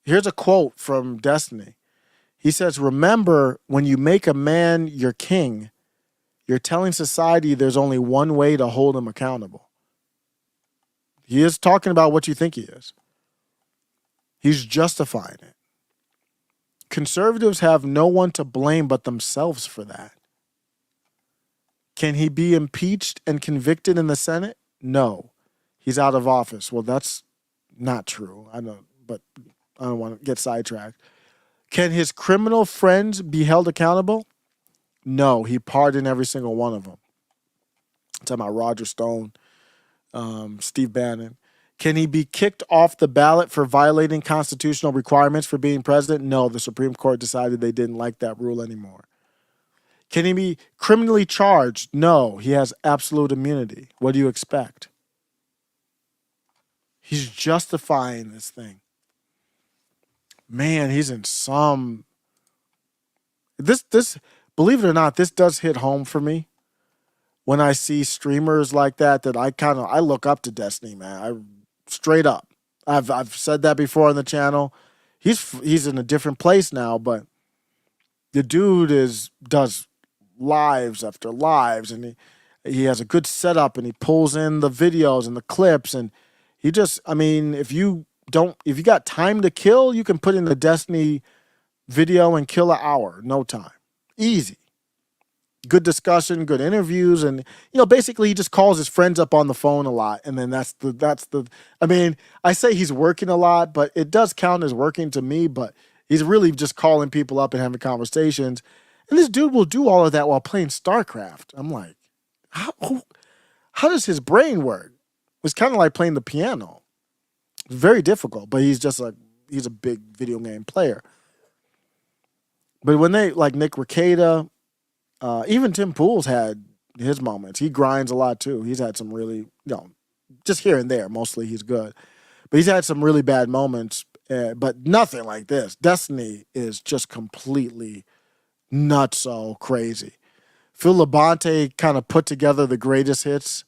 Here's a quote from Destiny. He says, "Remember, when you make a man your king, you're telling society there's only one way to hold him accountable." He is talking about what you think he is. He's justifying it. Conservatives have no one to blame but themselves for that. Can he be impeached and convicted in the Senate? No. He's out of office. Well, that's not true. I know, but I don't want to get sidetracked. Can his criminal friends be held accountable? No. He pardoned every single one of them. I'm talking about Roger Stone, Steve Bannon. Can he be kicked off the ballot for violating constitutional requirements for being president? No, the Supreme Court decided they didn't like that rule anymore. Can he be criminally charged? No, he has absolute immunity. What do you expect? He's justifying this thing. Man, he's in some this believe it or not, this does hit home for me when I see streamers like that I look up to Destiny, man. I straight up. I've said that before on the channel. He's in a different place now, but the dude does lives after lives, and he has a good setup, and he pulls in the videos and the clips, and he just, I mean, if you got time to kill, you can put in the Destiny video and kill an hour, no time, easy. Good discussion, good interviews, and basically he just calls his friends up on the phone a lot, and then that's the. I mean, I say he's working a lot, but it does count as working to me. But he's really just calling people up and having conversations, and this dude will do all of that while playing StarCraft. I'm like, how does his brain work? It's kind of like playing the piano. It's very difficult, but he's a big video game player. But when they like Nick Rekieta. Even Tim Pool's had his moments. He grinds a lot too. He's had some really, just here and there. Mostly he's good. But he's had some really bad moments, but nothing like this. Destiny is just completely nutso crazy. Phil Labonte kind of put together the greatest hits.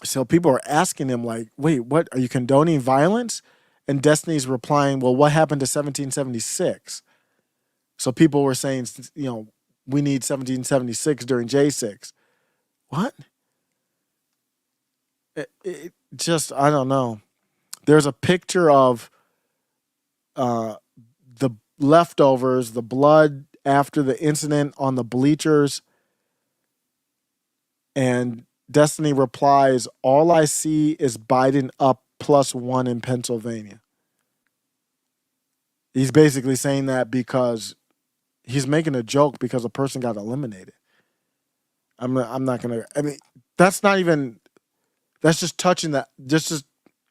So people are asking him like, wait, what? Are you condoning violence? And Destiny's replying, well, what happened to 1776? So people were saying, we need 1776 during J6. What? It just, I don't know. There's a picture of the leftovers, the blood after the incident on the bleachers. And Destiny replies, all I see is Biden up +1 in Pennsylvania. He's basically saying that because he's making a joke because a person got eliminated. I'm not gonna. I mean, that's just touching that. Just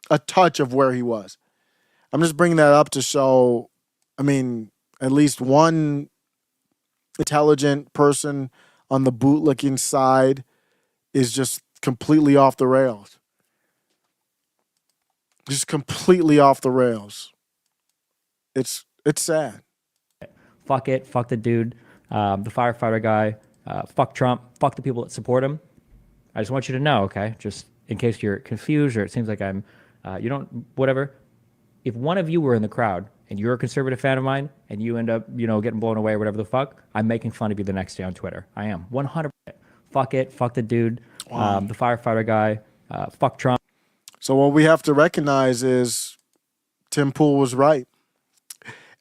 a touch of where he was. I'm just bringing that up to show. I mean, at least one intelligent person on the bootlicking side is just completely off the rails. Just completely off the rails. It's sad. Fuck it. Fuck the dude, the firefighter guy. Fuck Trump. Fuck the people that support him. I just want you to know, okay? Just in case you're confused or it seems like I'm, whatever. If one of you were in the crowd and you're a conservative fan of mine and you end up, getting blown away or whatever the fuck, I'm making fun of you the next day on Twitter. I am. 100%. Fuck it. Fuck the dude, the firefighter guy. Fuck Trump. So what we have to recognize is Tim Pool was right.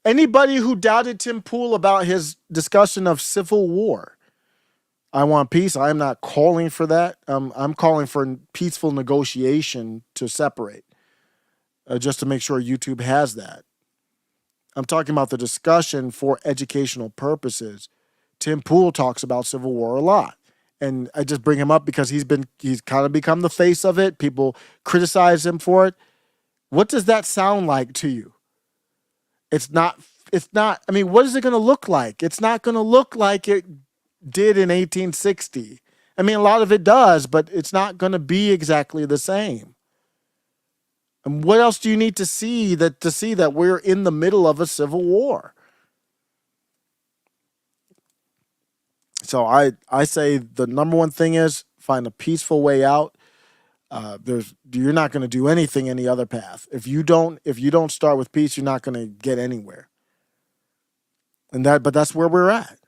Anybody who doubted Tim Pool about his discussion of civil war, I want peace. I am not calling for that. I'm calling for peaceful negotiation to separate, just to make sure YouTube has that. I'm talking about the discussion for educational purposes. Tim Pool talks about civil war a lot. And I just bring him up because he's kind of become the face of it. People criticize him for it. What does that sound like to you? It's not, I mean, what is it going to look like? It's not going to look like it did in 1860. I mean, a lot of it does, but it's not going to be exactly the same. And what else do you need to see that we're in the middle of a civil war? So I say the number one thing is find a peaceful way out. You're not going to do anything any other path. If you don't start with peace, you're not going to get anywhere. But that's where we're at.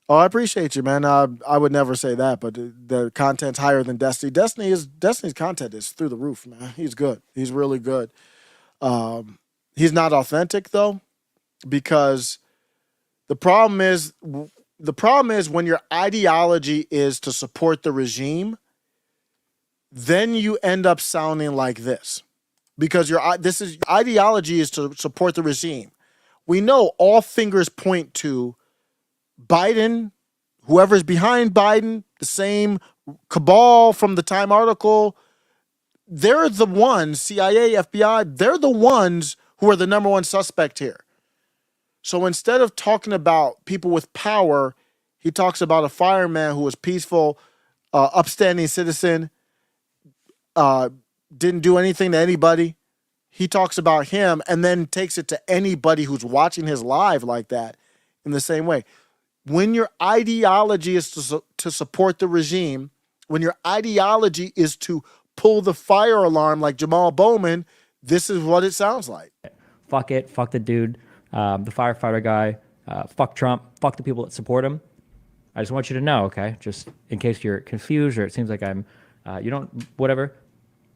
Oh, I appreciate you, man. I would never say that, but the content's higher than Destiny. Destiny's content is through the roof, man. He's good. He's really good. He's not authentic though, because the problem is when your ideology is to support the regime, then you end up sounding like this, because your ideology is to support the regime. We know all fingers point to Biden, whoever's behind Biden, the same cabal from the Time article. They're the ones, CIA, FBI, they're the ones who are the number one suspect here. So instead of talking about people with power, he talks about a fireman who was peaceful, upstanding citizen. uh, didn't do anything to anybody. He talks about him and then takes it to anybody who's watching his live like that in the same way. When your ideology is to support the regime, when your ideology is to pull the fire alarm like Jamal Bowman, this is what it sounds like. Fuck it. Fuck the dude, the firefighter guy. Fuck Trump. Fuck the people that support him. I just want you to know, okay? Just in case you're confused or it seems like I'm, you don't, whatever.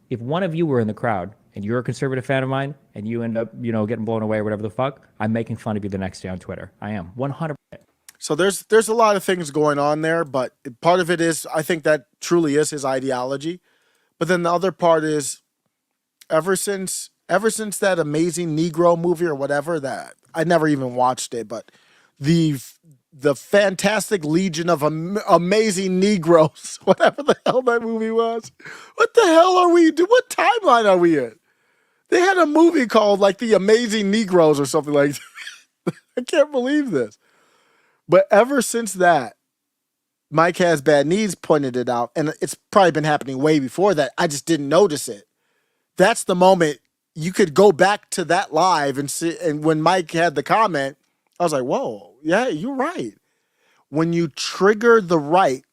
If one of you were in the crowd and you're a conservative fan of mine and you end up, getting blown away or whatever the fuck, I'm making fun of you the next day on Twitter. I am 100%. So there's a lot of things going on there, but part of it is, I think that truly is his ideology. But then the other part is, ever since that Amazing Negro movie or whatever, that I never even watched it, but the Fantastic Legion of Amazing Negroes, whatever the hell that movie was. What the hell are we doing? What timeline are we in? They had a movie called like The Amazing Negroes or something like that. I can't believe this. But ever since that, Mike Has Bad Knees pointed it out, and it's probably been happening way before that. I just didn't notice it. That's the moment you could go back to that live and see. And when Mike had the comment, I was like, whoa, yeah, you're right. When you trigger the right,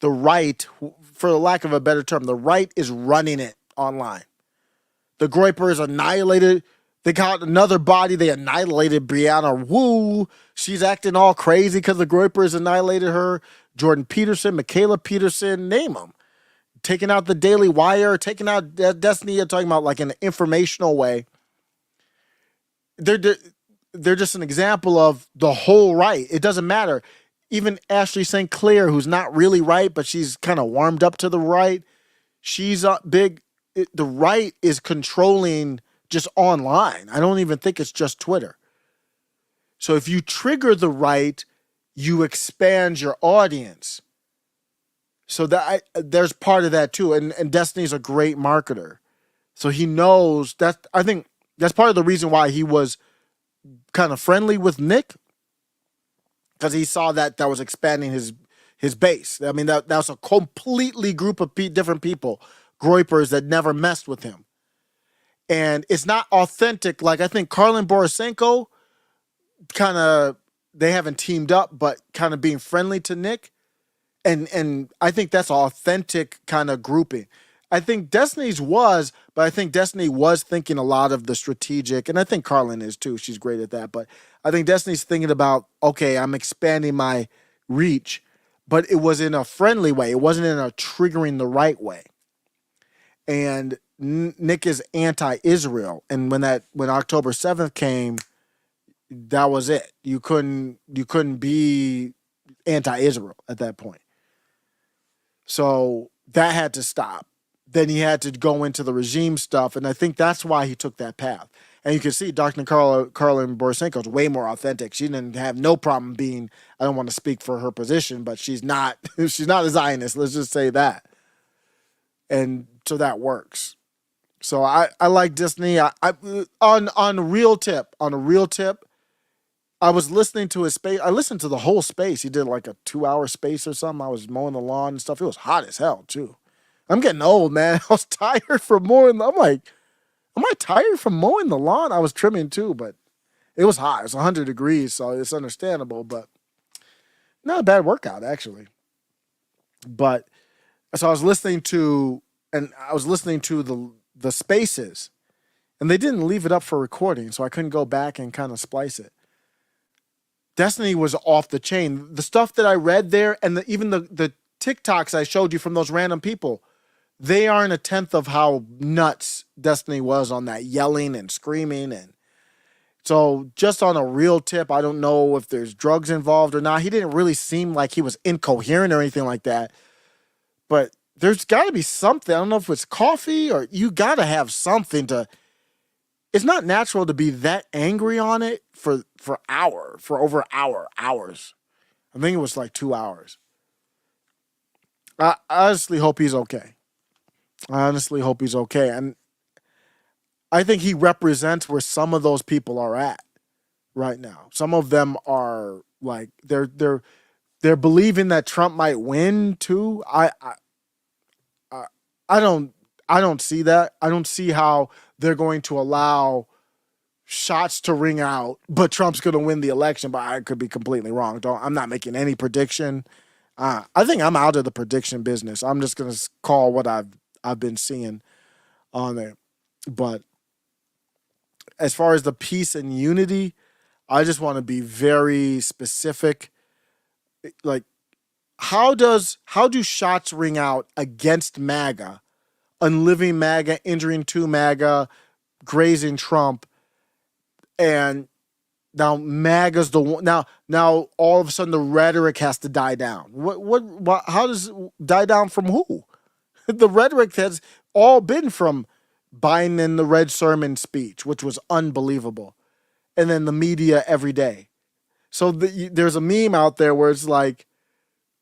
for the lack of a better term, the right is running it online. The Groypers annihilated. They got another body. They annihilated Brianna Wu. She's acting all crazy because the Groypers annihilated her. Jordan Peterson, Michaela Peterson, name them. Taking out the Daily Wire, taking out Destiny, talking about like in an informational way. They're just an example of the whole right. It doesn't matter. Even Ashley St. Clair, who's not really right, but she's kind of warmed up to the right. She's big. The right is controlling just online. I don't even think it's just Twitter. So if you trigger the right, you expand your audience. So that there's part of that too. And Destiny's a great marketer. So he knows that. I think that's part of the reason why he was kind of friendly with Nick, because he saw that was expanding his base. I mean, that was a completely group of different people, Groypers, that never messed with him. And it's not authentic. Like, I think Karlin Borisenko kind of, they haven't teamed up, but kind of being friendly to Nick. And I think that's authentic kind of grouping. I think Destiny's was, but I think Destiny was thinking a lot of the strategic, and I think Karlin is too. She's great at that. But I think Destiny's thinking about, okay, I'm expanding my reach, but it was in a friendly way. It wasn't in a triggering the right way. And Nick is anti-Israel, and when October 7th came, that was it. You couldn't be anti-Israel at that point. So that had to stop. Then he had to go into the regime stuff, and I think that's why he took that path. And you can see Dr. Karlin Borisenko is way more authentic. She didn't have no problem being, I don't want to speak for her position, but she's not a Zionist. Let's just say that. And so that works. So I like Disney. On a real tip, I was listening to his space. I listened to the whole space. He did like a 2-hour space or something. I was mowing the lawn and stuff. It was hot as hell too. I'm getting old, man. I was tired from mowing. I'm like, am I tired from mowing the lawn? I was trimming too, but it was hot. It was 100 degrees, so it's understandable, but not a bad workout actually. But so I was listening to the spaces, and they didn't leave it up for recording, so I couldn't go back and kind of splice it. Destiny was off the chain. The stuff that I read there, and even the TikToks I showed you from those random people, they aren't a tenth of how nuts Destiny was on that yelling and screaming. And so just on a real tip, I don't know if there's drugs involved or not. He didn't really seem like he was incoherent or anything like that. But there's got to be something. I don't know if it's coffee or you got to have something to. It's not natural to be that angry on it for over hours. I think it was like 2 hours. I honestly hope he's okay. And I think he represents where some of those people are at right now. Some of them are like they're believing that Trump might win too. I don't see that. I don't see how they're going to allow shots to ring out, but Trump's going to win the election. But I could be completely wrong. I'm not making any prediction. I think I'm out of the prediction business. I'm just going to call what I've been seeing on there. But as far as the peace and unity, I just want to be very specific. Like, how do shots ring out against MAGA, unliving MAGA, injuring to MAGA, grazing Trump, and now MAGA's the one. Now all of a sudden the rhetoric has to die down. What how does it die down from who? The rhetoric has all been from Biden and the red sermon speech, which was unbelievable, and then the media every day. So there's a meme out there where it's like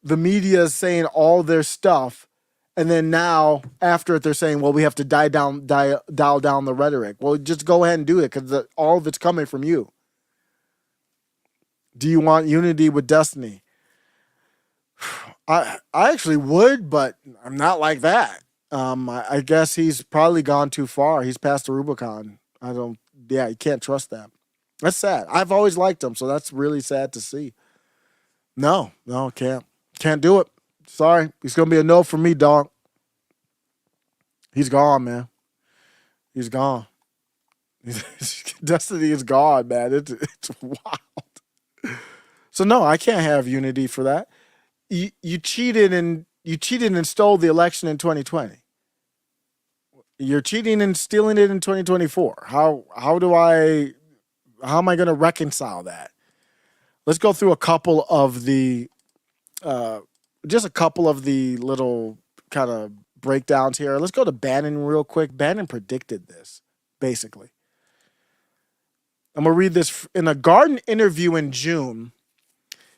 the media is saying all their stuff, and then now after it they're saying, well, we have to dial down the rhetoric. Well, just go ahead and do it because all of it's coming from you. Do you want unity with Destiny? I actually would, but I'm not like that. I guess he's probably gone too far. He's past the Rubicon. You can't trust that. That's sad. I've always liked him, so that's really sad to see. No, can't do it. Sorry, he's gonna be a no for me, dog. He's gone, man. He's gone. Destiny is gone, man. It's wild. So no, I can't have unity for that. You cheated and stole the election in 2020. You're cheating and stealing it in 2024. How am I going to reconcile that? Let's go through a couple of the little kind of breakdowns here. Let's go to Bannon real quick. Bannon predicted this, basically. I'm going to read this. In a Garden interview in June,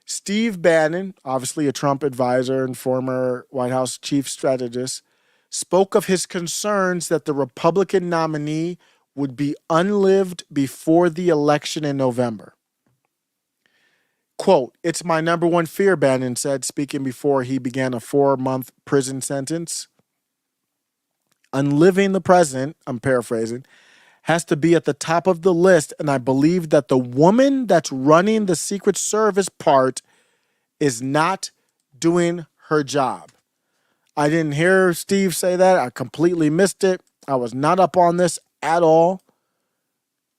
Steve Bannon, obviously a Trump advisor and former White House chief strategist, spoke of his concerns that the Republican nominee would be unlived before the election in November. Quote, "It's my number one fear," Bannon said, speaking before he began a 4-month prison sentence. "Unliving the president," I'm paraphrasing, "has to be at the top of the list, and I believe that the woman that's running the Secret Service part is not doing her job." I didn't hear Steve say that. I completely missed it. I was not up on this at all.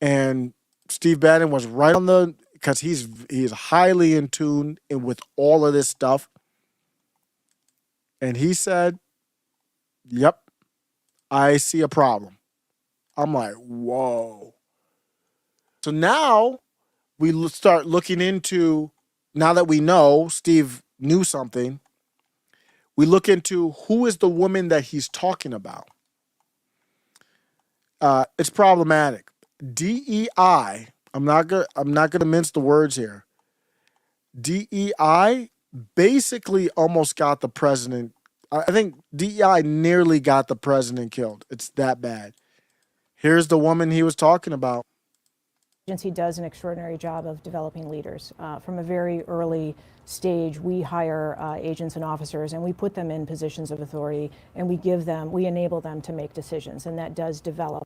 And Steve Bannon was right on because he's highly in tune with all of this stuff. And he said, "Yep, I see a problem." I'm like, whoa. So now we start looking into, now that we know Steve knew something, we look into who is the woman that he's talking about. It's problematic. DEI, I'm not gonna mince the words here. DEI basically almost got the president. I think DEI nearly got the president killed. It's that bad. Here's the woman he was talking about. The agency does an extraordinary job of developing leaders. From a very early stage, we hire agents and officers, and we put them in positions of authority, and we enable them to make decisions, and that does develop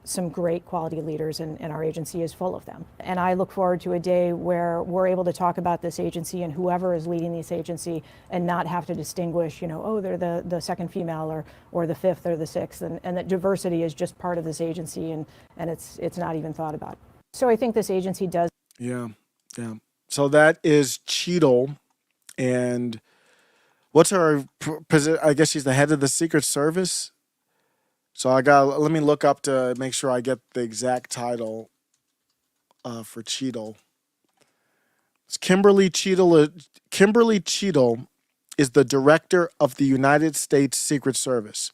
some great quality leaders, and our agency is full of them. And I look forward to a day where we're able to talk about this agency and whoever is leading this agency and not have to distinguish, they're the second female or the fifth or the sixth, and that diversity is just part of this agency, and it's not even thought about. So I think this agency does. Yeah. So that is Cheadle, and what's her position? I guess she's the head of the Secret Service. So let me look up to make sure I get the exact title for Cheadle. It's Kimberly Cheadle. Kimberly Cheadle is the director of the United States Secret Service,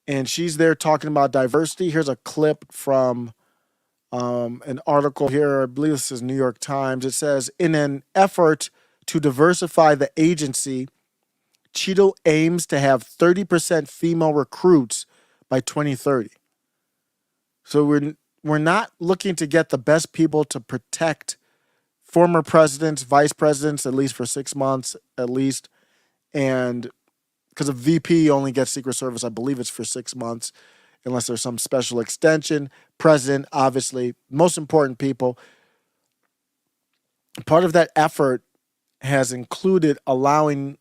and she's there talking about diversity. Here's a clip from an article here. I believe this is New York Times. It says, in an effort to diversify the agency, Cheadle aims to have 30% female recruits by 2030. So we're not looking to get the best people to protect former presidents, vice presidents, at least for 6 months, at least, and because a VP only gets Secret Service, I believe it's for 6 months, unless there's some special extension. President, obviously, most important people. Part of that effort has included allowing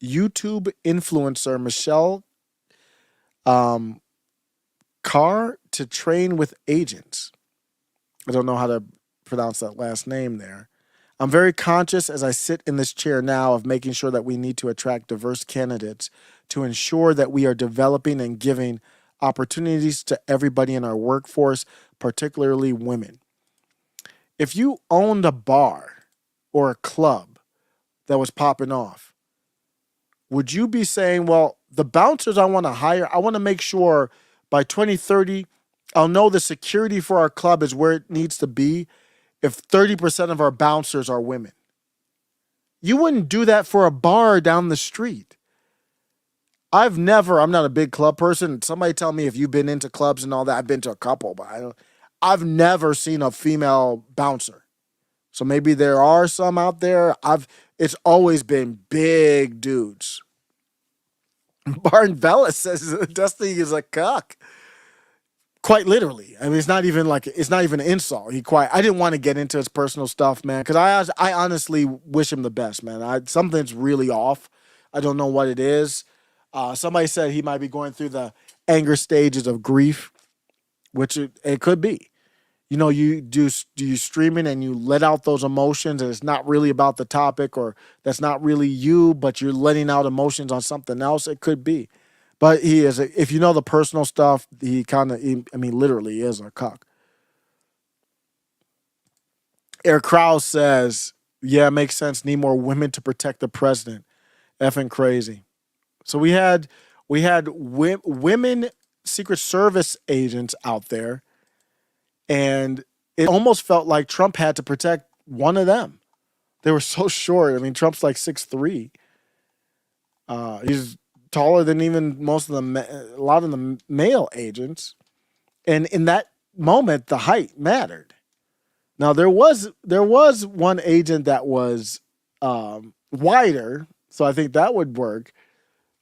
YouTube influencer Michelle Carr to train with agents. I don't know how to pronounce that last name there. I'm very conscious as I sit in this chair now of making sure that we need to attract diverse candidates to ensure that we are developing and giving opportunities to everybody in our workforce, particularly women. If you owned a bar or a club that was popping off, would you be saying, well, the bouncers I want to hire, I want to make sure by 2030, I'll know the security for our club is where it needs to be if 30% of our bouncers are women? You wouldn't do that for a bar down the street. I'm not a big club person. Somebody tell me if you've been into clubs and all that. I've been to a couple, but I've never seen a female bouncer. So maybe there are some out there. It's always been big dudes. Barton Bella says Dusty is a cuck. Quite literally. I mean, it's not even an insult. I didn't want to get into his personal stuff, man, because I honestly wish him the best, man. Something's really off. I don't know what it is. Somebody said he might be going through the anger stages of grief, which it could be. You know, you streaming and you let out those emotions, and it's not really about the topic, or that's not really you, but you're letting out emotions on something else. It could be. But he is, if you know the personal stuff, he literally is a cuck. Eric Krause says, yeah, it makes sense. Need more women to protect the president. Effing crazy. So we had women Secret Service agents out there, and it almost felt like Trump had to protect one of them. They were so short. I mean, Trump's like 6'3". He's taller than even a lot of the male agents. And in that moment, the height mattered. Now, there was one agent that was wider, so I think that would work.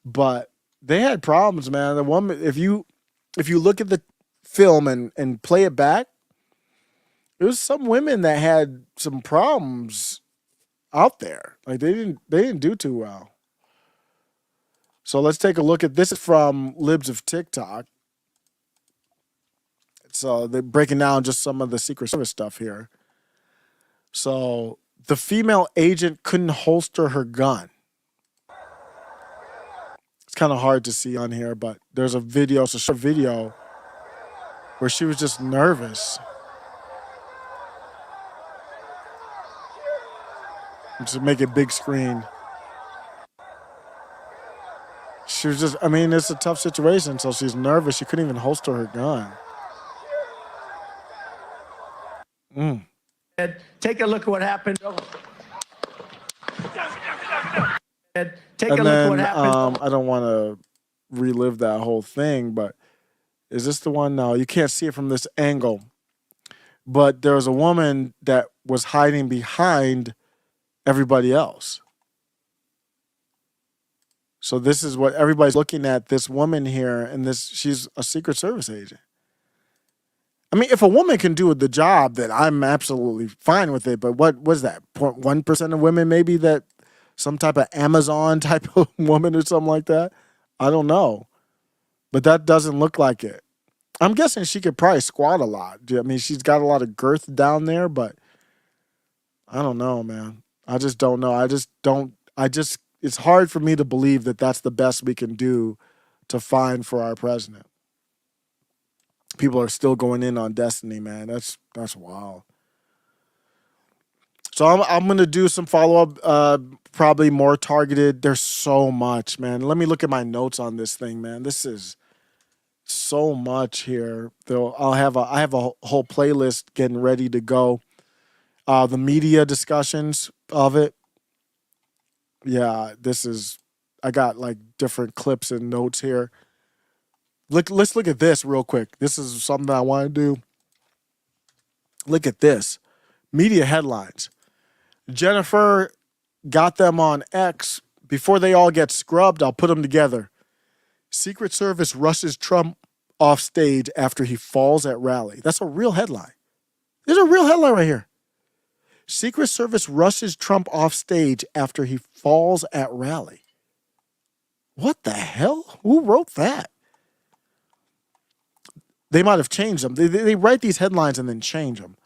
But they had problems, man. The woman, if you look at the film and play it back, there was some women that had some problems out there. Like they didn't do too well. So let's take a look at this from Libs of TikTok. So they're breaking down just some of the Secret Service stuff here. So the female agent couldn't holster her gun. It's kind of hard to see on here, but there's a video, it's a short video, where she was just nervous. Just make it big screen. She was just, it's a tough situation, so she's nervous. She couldn't even holster her gun. Take a look at what happened. Take a look at what happened. I don't want to relive that whole thing, but is this the one? No, you can't see it from this angle. But there was a woman that was hiding behind everybody else. So this is what everybody's looking at, this woman here, and she's a Secret Service agent. I mean, if a woman can do the job, then I'm absolutely fine with it. But what was that? 0.1% of women maybe that some type of Amazon type of woman or something like that? I don't know. But that doesn't look like it. I'm guessing she could probably squat a lot. I mean, she's got a lot of girth down there, but I don't know, man. I just don't know. It's hard for me to believe that that's the best we can do to find for our president. People are still going in on Destiny, man. That's wild. So I'm gonna do some follow-up, probably more targeted. There's so much, man. Let me look at my notes on this thing, man. This is so much here. Though I have a whole playlist getting ready to go. The media discussions of it. Yeah, I got like different clips and notes here. Let's look at this real quick. This is something I want to do. Look at this. Media headlines. Jennifer got them on X Before they all get scrubbed, I'll put them together. Secret Service rushes Trump off stage after he falls at rally. That's a real headline. There's a real headline right here. Secret Service rushes Trump off stage after he falls at rally. What the hell? Who wrote that? They might have changed them. They write these headlines and then change them.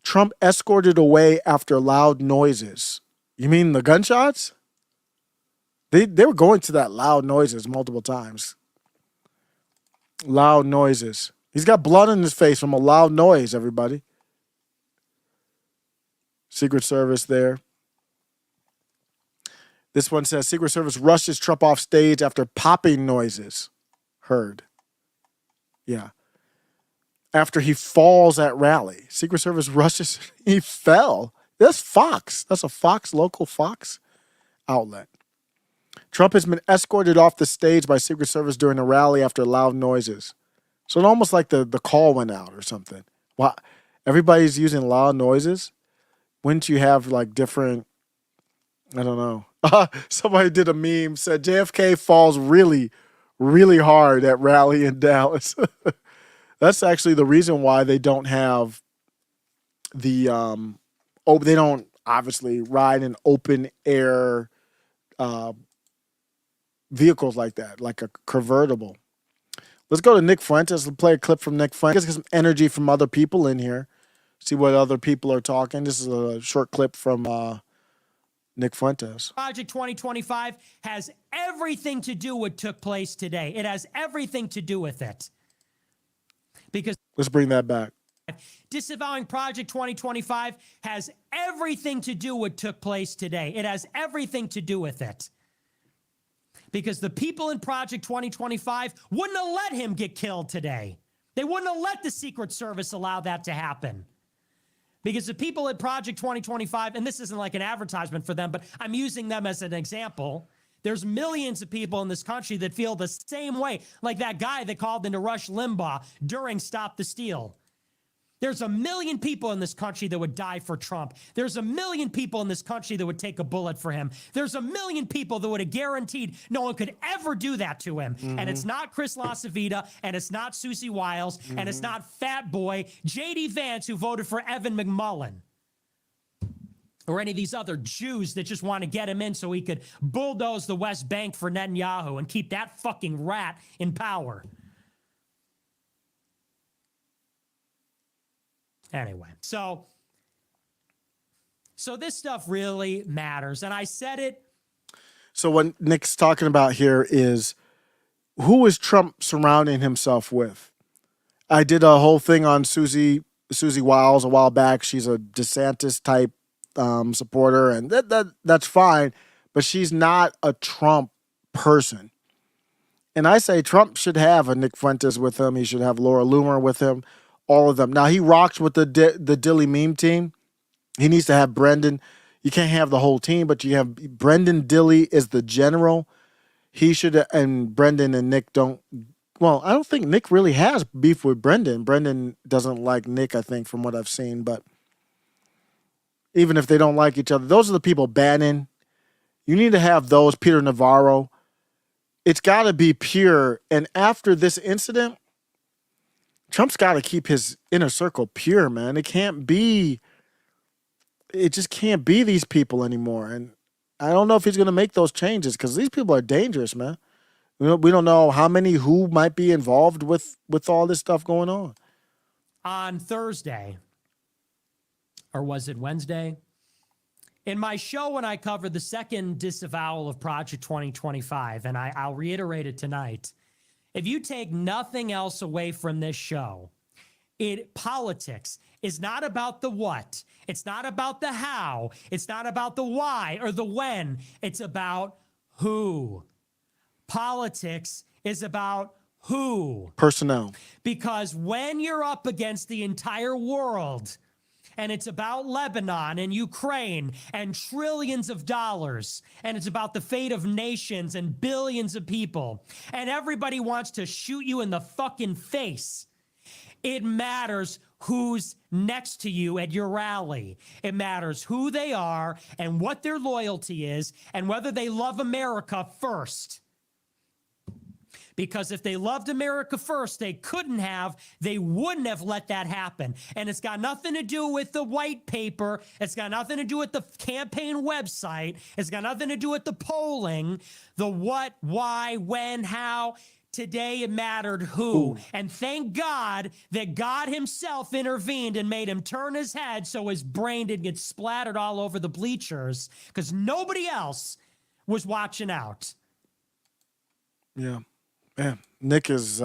Trump escorted away after loud noises. You mean the gunshots? They were going to that loud noises multiple times. Loud noises. He's got blood in his face from a loud noise, everybody. Secret Service there. This one says Secret Service rushes Trump off stage after popping noises heard. Yeah. After he falls at rally. Secret Service rushes. He fell. That's Fox. That's a Fox, local Fox outlet. Trump has been escorted off the stage by Secret Service during a rally after loud noises. So it's almost like the call went out or something. Wow. Everybody's using loud noises. Wouldn't you have like different, I don't know. Somebody did a meme, said JFK falls really, really hard at rally in Dallas. That's actually the reason why they don't have the, they don't obviously ride in open air vehicles like that, like a convertible. Let's go to Nick Fuentes. Let's play a clip from Nick Fuentes. Get some energy from other people in here. See what other people are talking. This is a short clip from Nick Fuentes. Project 2025 has everything to do with what took place today. It has everything to do with it. Because let's bring that back. Disavowing Project 2025 has everything to do with what took place today. It has everything to do with it. Because the people in Project 2025 wouldn't have let him get killed today. They wouldn't have let the Secret Service allow that to happen. Because the people at Project 2025, and this isn't like an advertisement for them, but I'm using them as an example. There's millions of people in this country that feel the same way, like that guy that called into Rush Limbaugh during Stop the Steal. There's 1 million people in this country that would die for Trump. There's 1 million people in this country that would take a bullet for him. There's 1 million people that would have guaranteed no one could ever do that to him. Mm-hmm. And it's not Chris LaCivita, and it's not Susie Wiles, and it's not Fat Boy J.D. Vance, who voted for Evan McMullen, or any of these other Jews that just want to get him in so he could bulldoze the West Bank for Netanyahu and keep that fucking rat in power. Anyway, so this stuff really matters. And I said it. So what Nick's talking about here is, who is Trump surrounding himself with? I did a whole thing on Susie Wiles a while back. She's a DeSantis type supporter, and that's fine, but she's not a Trump person. And I say Trump should have a Nick Fuentes with him. He should have Laura Loomer with him. All of them. Now, he rocks with the Dilly meme team. He needs to have Brendan. You can't have the whole team, but you have Brendan Dilly is the general. He should, and Brendan and Nick don't. Well, I don't think Nick really has beef with Brendan. Brendan doesn't like Nick, I think, from what I've seen. But even if they don't like each other, those are the people Bannon. You need to have those, Peter Navarro. It's got to be pure. And after this incident, Trump's got to keep his inner circle pure, man. It just can't be these people anymore. And I don't know if he's going to make those changes because these people are dangerous, man. We don't know who might be involved with all this stuff going on. On Thursday, or was it Wednesday? In my show, when I covered the second disavowal of Project 2025, and I'll reiterate it tonight, if you take nothing else away from this show, politics is not about the what. It's not about the how. It's not about the why or the when. It's about who. Politics is about who. Personnel. Because when you're up against the entire world, and it's about Lebanon and Ukraine and trillions of dollars, and it's about the fate of nations and billions of people, and everybody wants to shoot you in the fucking face, it matters who's next to you at your rally. It matters who they are and what their loyalty is and whether they love America first. Because if they loved America first, they wouldn't have let that happen. And it's got nothing to do with the white paper. It's got nothing to do with the campaign website. It's got nothing to do with the polling, the what, why, when, how. Today it mattered who. And thank God that God himself intervened and made him turn his head so his brain didn't get splattered all over the bleachers, because nobody else was watching out. Yeah. Man, Nick is,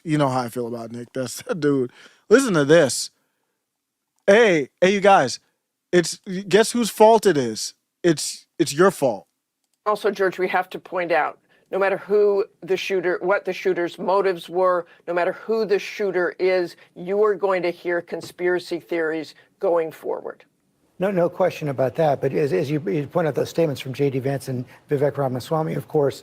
you know how I feel about Nick. That's that dude. Listen to this. Hey, you guys. Guess whose fault it is? It's your fault. Also, George, we have to point out, no matter who the shooter, what the shooter's motives were, no matter who the shooter is, you are going to hear conspiracy theories going forward. No question about that. But as you point out, those statements from J.D. Vance and Vivek Ramaswamy, of course,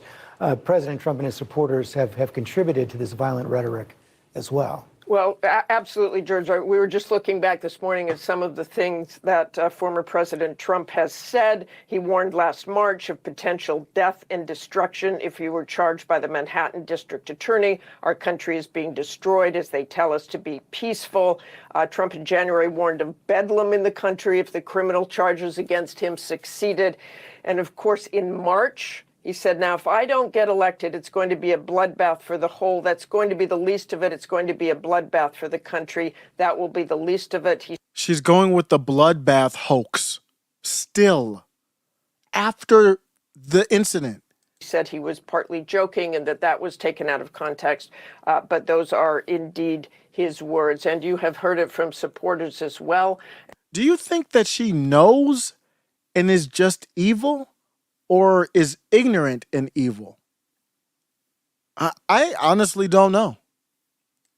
President Trump and his supporters have contributed to this violent rhetoric as well. Well, absolutely, George. We were just looking back this morning at some of the things that former President Trump has said. He warned last March of potential death and destruction if he were charged by the Manhattan District Attorney. Our country is being destroyed as they tell us to be peaceful. Trump in January warned of bedlam in the country if the criminal charges against him succeeded. And of course, in March, he said, now, if I don't get elected, it's going to be a bloodbath for the whole. That's going to be the least of it. It's going to be a bloodbath for the country. That will be the least of it. She's going with the bloodbath hoax still after the incident. He said he was partly joking and that was taken out of context. But those are indeed his words. And you have heard it from supporters as well. Do you think that she knows and is just evil? Or is ignorant and evil? I honestly don't know.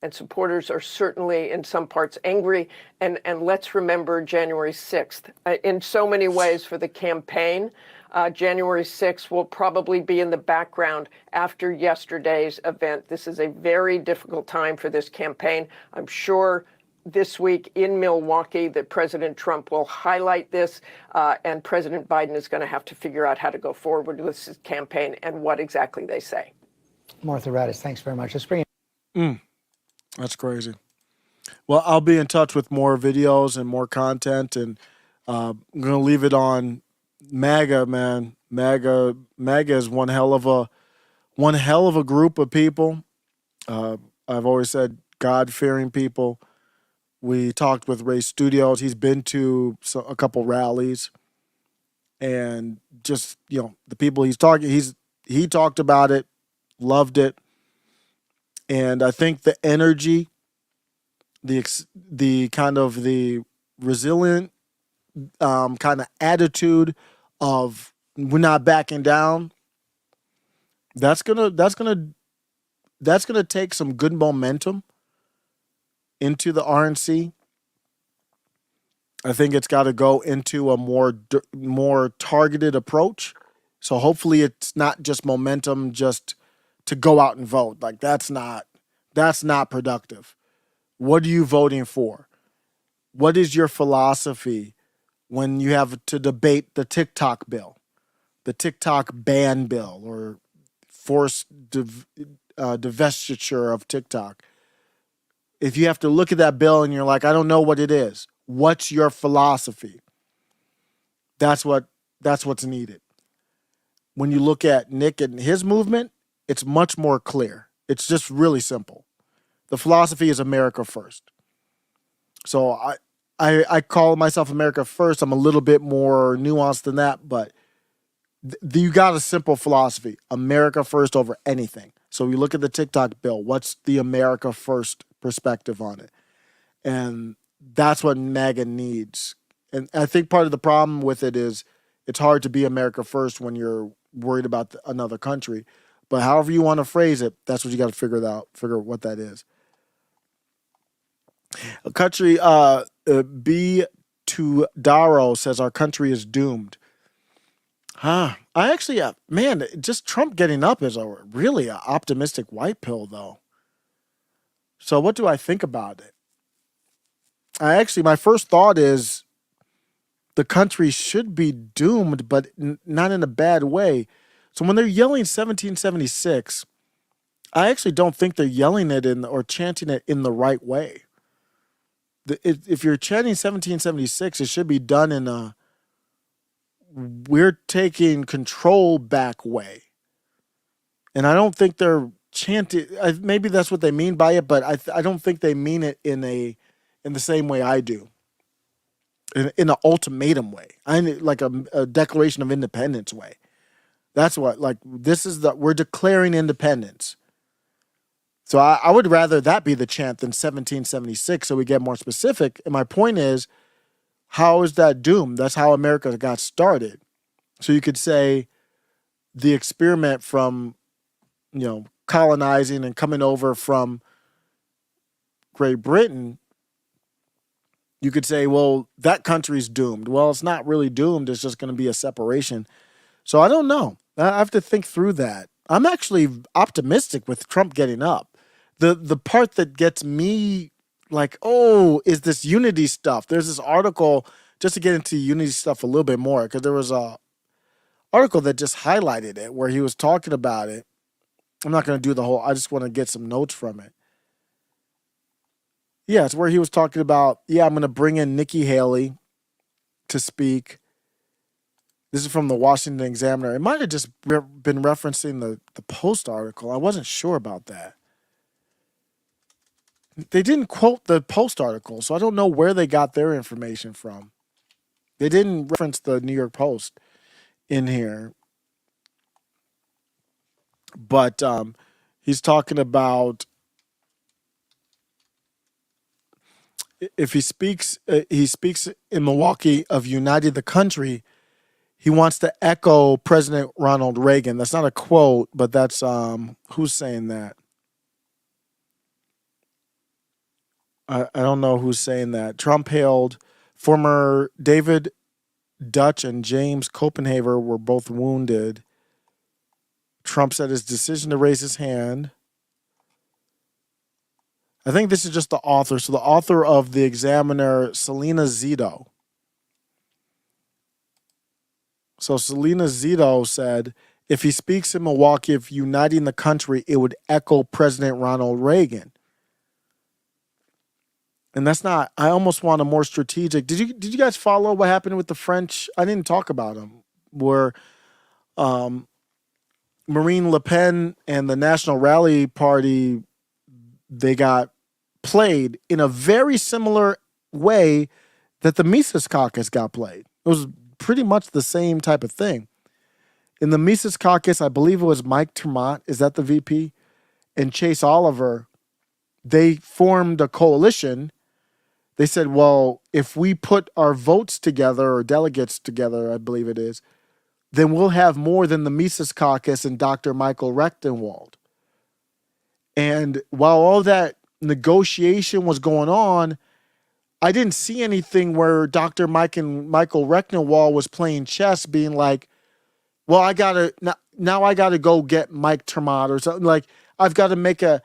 And supporters are certainly in some parts angry. And let's remember January 6th. In so many ways for the campaign, January 6th will probably be in the background after yesterday's event. This is a very difficult time for this campaign. I'm sure this week in Milwaukee that President Trump will highlight this, and President Biden is going to have to figure out how to go forward with this campaign and what exactly they say. Martha Raddatz, thanks very much. Let's bring it. That's crazy. Well, I'll be in touch with more videos and more content, and I'm going to leave it on Maga, man. Maga is one hell of a group of people. I've always said God-fearing people. We talked with Ray Studios. He's been to a couple rallies, and just, the people he talked about it, loved it. And I think the energy, the kind of the resilient kind of attitude of we're not backing down, that's gonna take some good momentum into the RNC. I think it's got to go into a more targeted approach. So hopefully it's not just momentum just to go out and vote. Like that's not productive. What are you voting for? What is your philosophy when you have to debate the TikTok bill, the TikTok ban bill, or forced divestiture of TikTok? If you have to look at that bill and you're like, I don't know what it is, what's your philosophy? That's what's needed. When you look at Nick and his movement, it's much more clear. It's just really simple. The philosophy is America first. So I call myself America first. I'm a little bit more nuanced than that, but you got a simple philosophy, America first over anything. So you look at the TikTok bill, what's the America first perspective on it? And that's what MAGA needs. And I think part of the problem with it is it's hard to be America first when you're worried about another country. But however you want to phrase it, that's what you got to figure what that is. A country, B. Tudaro says our country is doomed. I actually, man, just Trump getting up is a really optimistic white pill, though. So what do I think about it? my first thought is the country should be doomed, but not in a bad way. So when they're yelling 1776, I actually don't think they're yelling it or chanting it in the right way. If you're chanting 1776, it should be done in a we're taking control back way. And I don't think they're chanting. Maybe that's what they mean by it, but I don't think they mean it in the same way I do. In an ultimatum way, like a Declaration of Independence way. That's what, like, we're declaring independence. So I would rather that be the chant than 1776, so we get more specific. And my point is, how is that doomed? That's how America got started. So you could say the experiment from, colonizing and coming over from Great Britain, you could say, well, that country's doomed. Well, it's not really doomed. It's just going to be a separation. So I don't know. I have to think through that. I'm actually optimistic with Trump getting up. The part that gets me like, oh, is this unity stuff. There's this article, just to get into unity stuff a little bit more, because there was a article that just highlighted it where he was talking about it. I'm not going to do the whole, I just want to get some notes from it. Yeah, it's where he was talking about, I'm going to bring in Nikki Haley to speak. This is from the Washington Examiner. It might have just been referencing the Post article. I wasn't sure about that. They didn't quote the Post article, so I don't know where they got their information from. They didn't reference the New York Post in here. But he's talking about if he speaks in Milwaukee of uniting the country, he wants to echo President Ronald Reagan. That's not a quote, but that's who's saying that? I don't know who's saying that. Trump hailed former David Dutch and James Copenhaver were both wounded. Trump said his decision to raise his hand. I think this is just the author. So the author of the Examiner, Selena Zito. So Selena Zito said, if he speaks in Milwaukee of uniting the country, it would echo President Ronald Reagan. And that's not, I almost want a more strategic. Did you guys follow what happened with the French? I didn't talk about them. Where Marine Le Pen and the National Rally Party, they got played in a very similar way that the Mises Caucus got played. It was pretty much the same type of thing. In the Mises Caucus, I believe it was Mike Termont, is that the VP? And Chase Oliver, they formed a coalition. They said, well, if we put our votes together, or delegates together, I believe it is, then we'll have more than the Mises Caucus and Dr. Michael Rectenwald. And while all that negotiation was going on, I didn't see anything where Dr. Michael Rectenwald was playing chess, being like, well, I gotta go get Mike Termont or something. Like, I've got to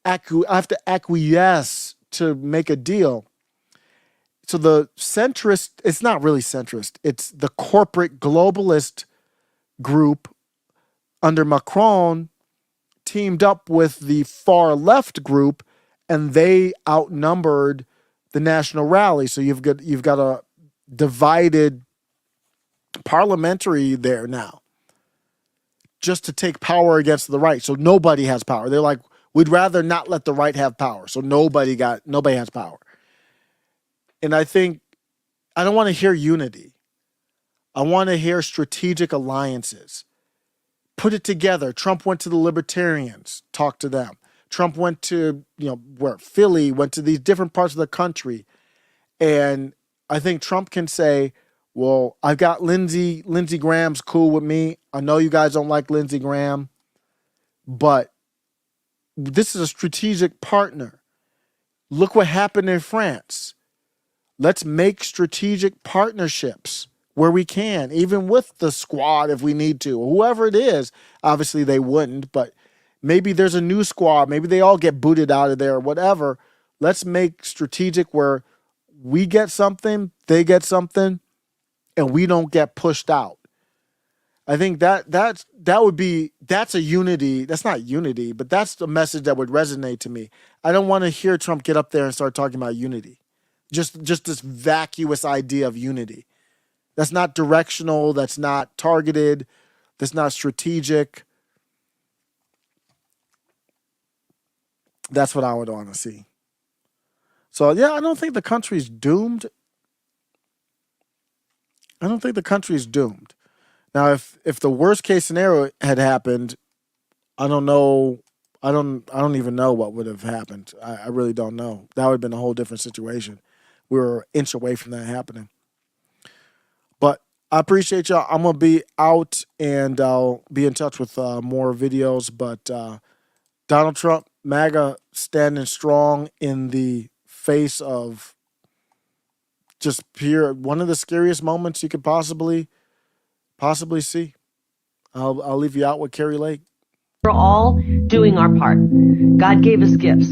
I have to acquiesce to make a deal. So the centrist, it's not really centrist, it's the corporate globalist group under Macron teamed up with the far left group, and they outnumbered the National Rally. So you've got a divided parliamentary there now, just to take power against the right. So nobody has power. They're like, we'd rather not let the right have power. So nobody has power. And I think I don't want to hear unity. I want to hear strategic alliances. Put it together. Trump went to the libertarians, talked to them. Trump went to, Philly, went to these different parts of the country. And I think Trump can say, well, I've got Lindsey Graham's cool with me. I know you guys don't like Lindsey Graham, but this is a strategic partner. Look what happened in France. Let's make strategic partnerships where we can, even with the squad if we need to, whoever it is. Obviously they wouldn't, but maybe there's a new squad. Maybe they all get booted out of there or whatever. Let's make strategic where we get something, they get something, and we don't get pushed out. I think that's a unity. That's not unity, but that's the message that would resonate to me. I don't want to hear Trump get up there and start talking about unity. Just this vacuous idea of unity. That's not directional, that's not targeted, that's not strategic. That's what I would want to see. So yeah, I don't think the country's doomed. I don't think the country's doomed. Now, if the worst case scenario had happened, I don't know. I don't even know what would have happened. I really don't know. That would have been a whole different situation. We were an inch away from that happening. But I appreciate y'all. I'm gonna be out and I'll be in touch with more videos. But Donald Trump, MAGA, standing strong in the face of just one of the scariest moments you could possibly see. I'll leave you out with Carrie Lake. We're all doing our part. God gave us gifts.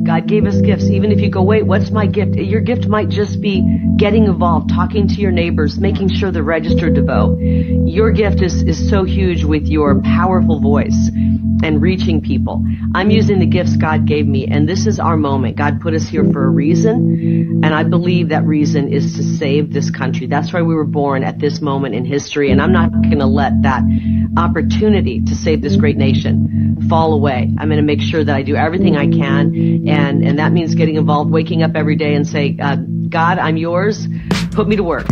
God gave us gifts. Even if you go, wait, what's my gift? Your gift might just be getting involved, talking to your neighbors, making sure they're registered to vote. Your gift is so huge with your powerful voice and reaching people. I'm using the gifts God gave me, and this is our moment. God put us here for a reason, and I believe that reason is to save this country. That's why we were born at this moment in history, and I'm not going to let that opportunity to save this great nation fall away. I'm going to make sure that I do everything I can, and that means getting involved, waking up every day and say, God, I'm yours. Put me to work.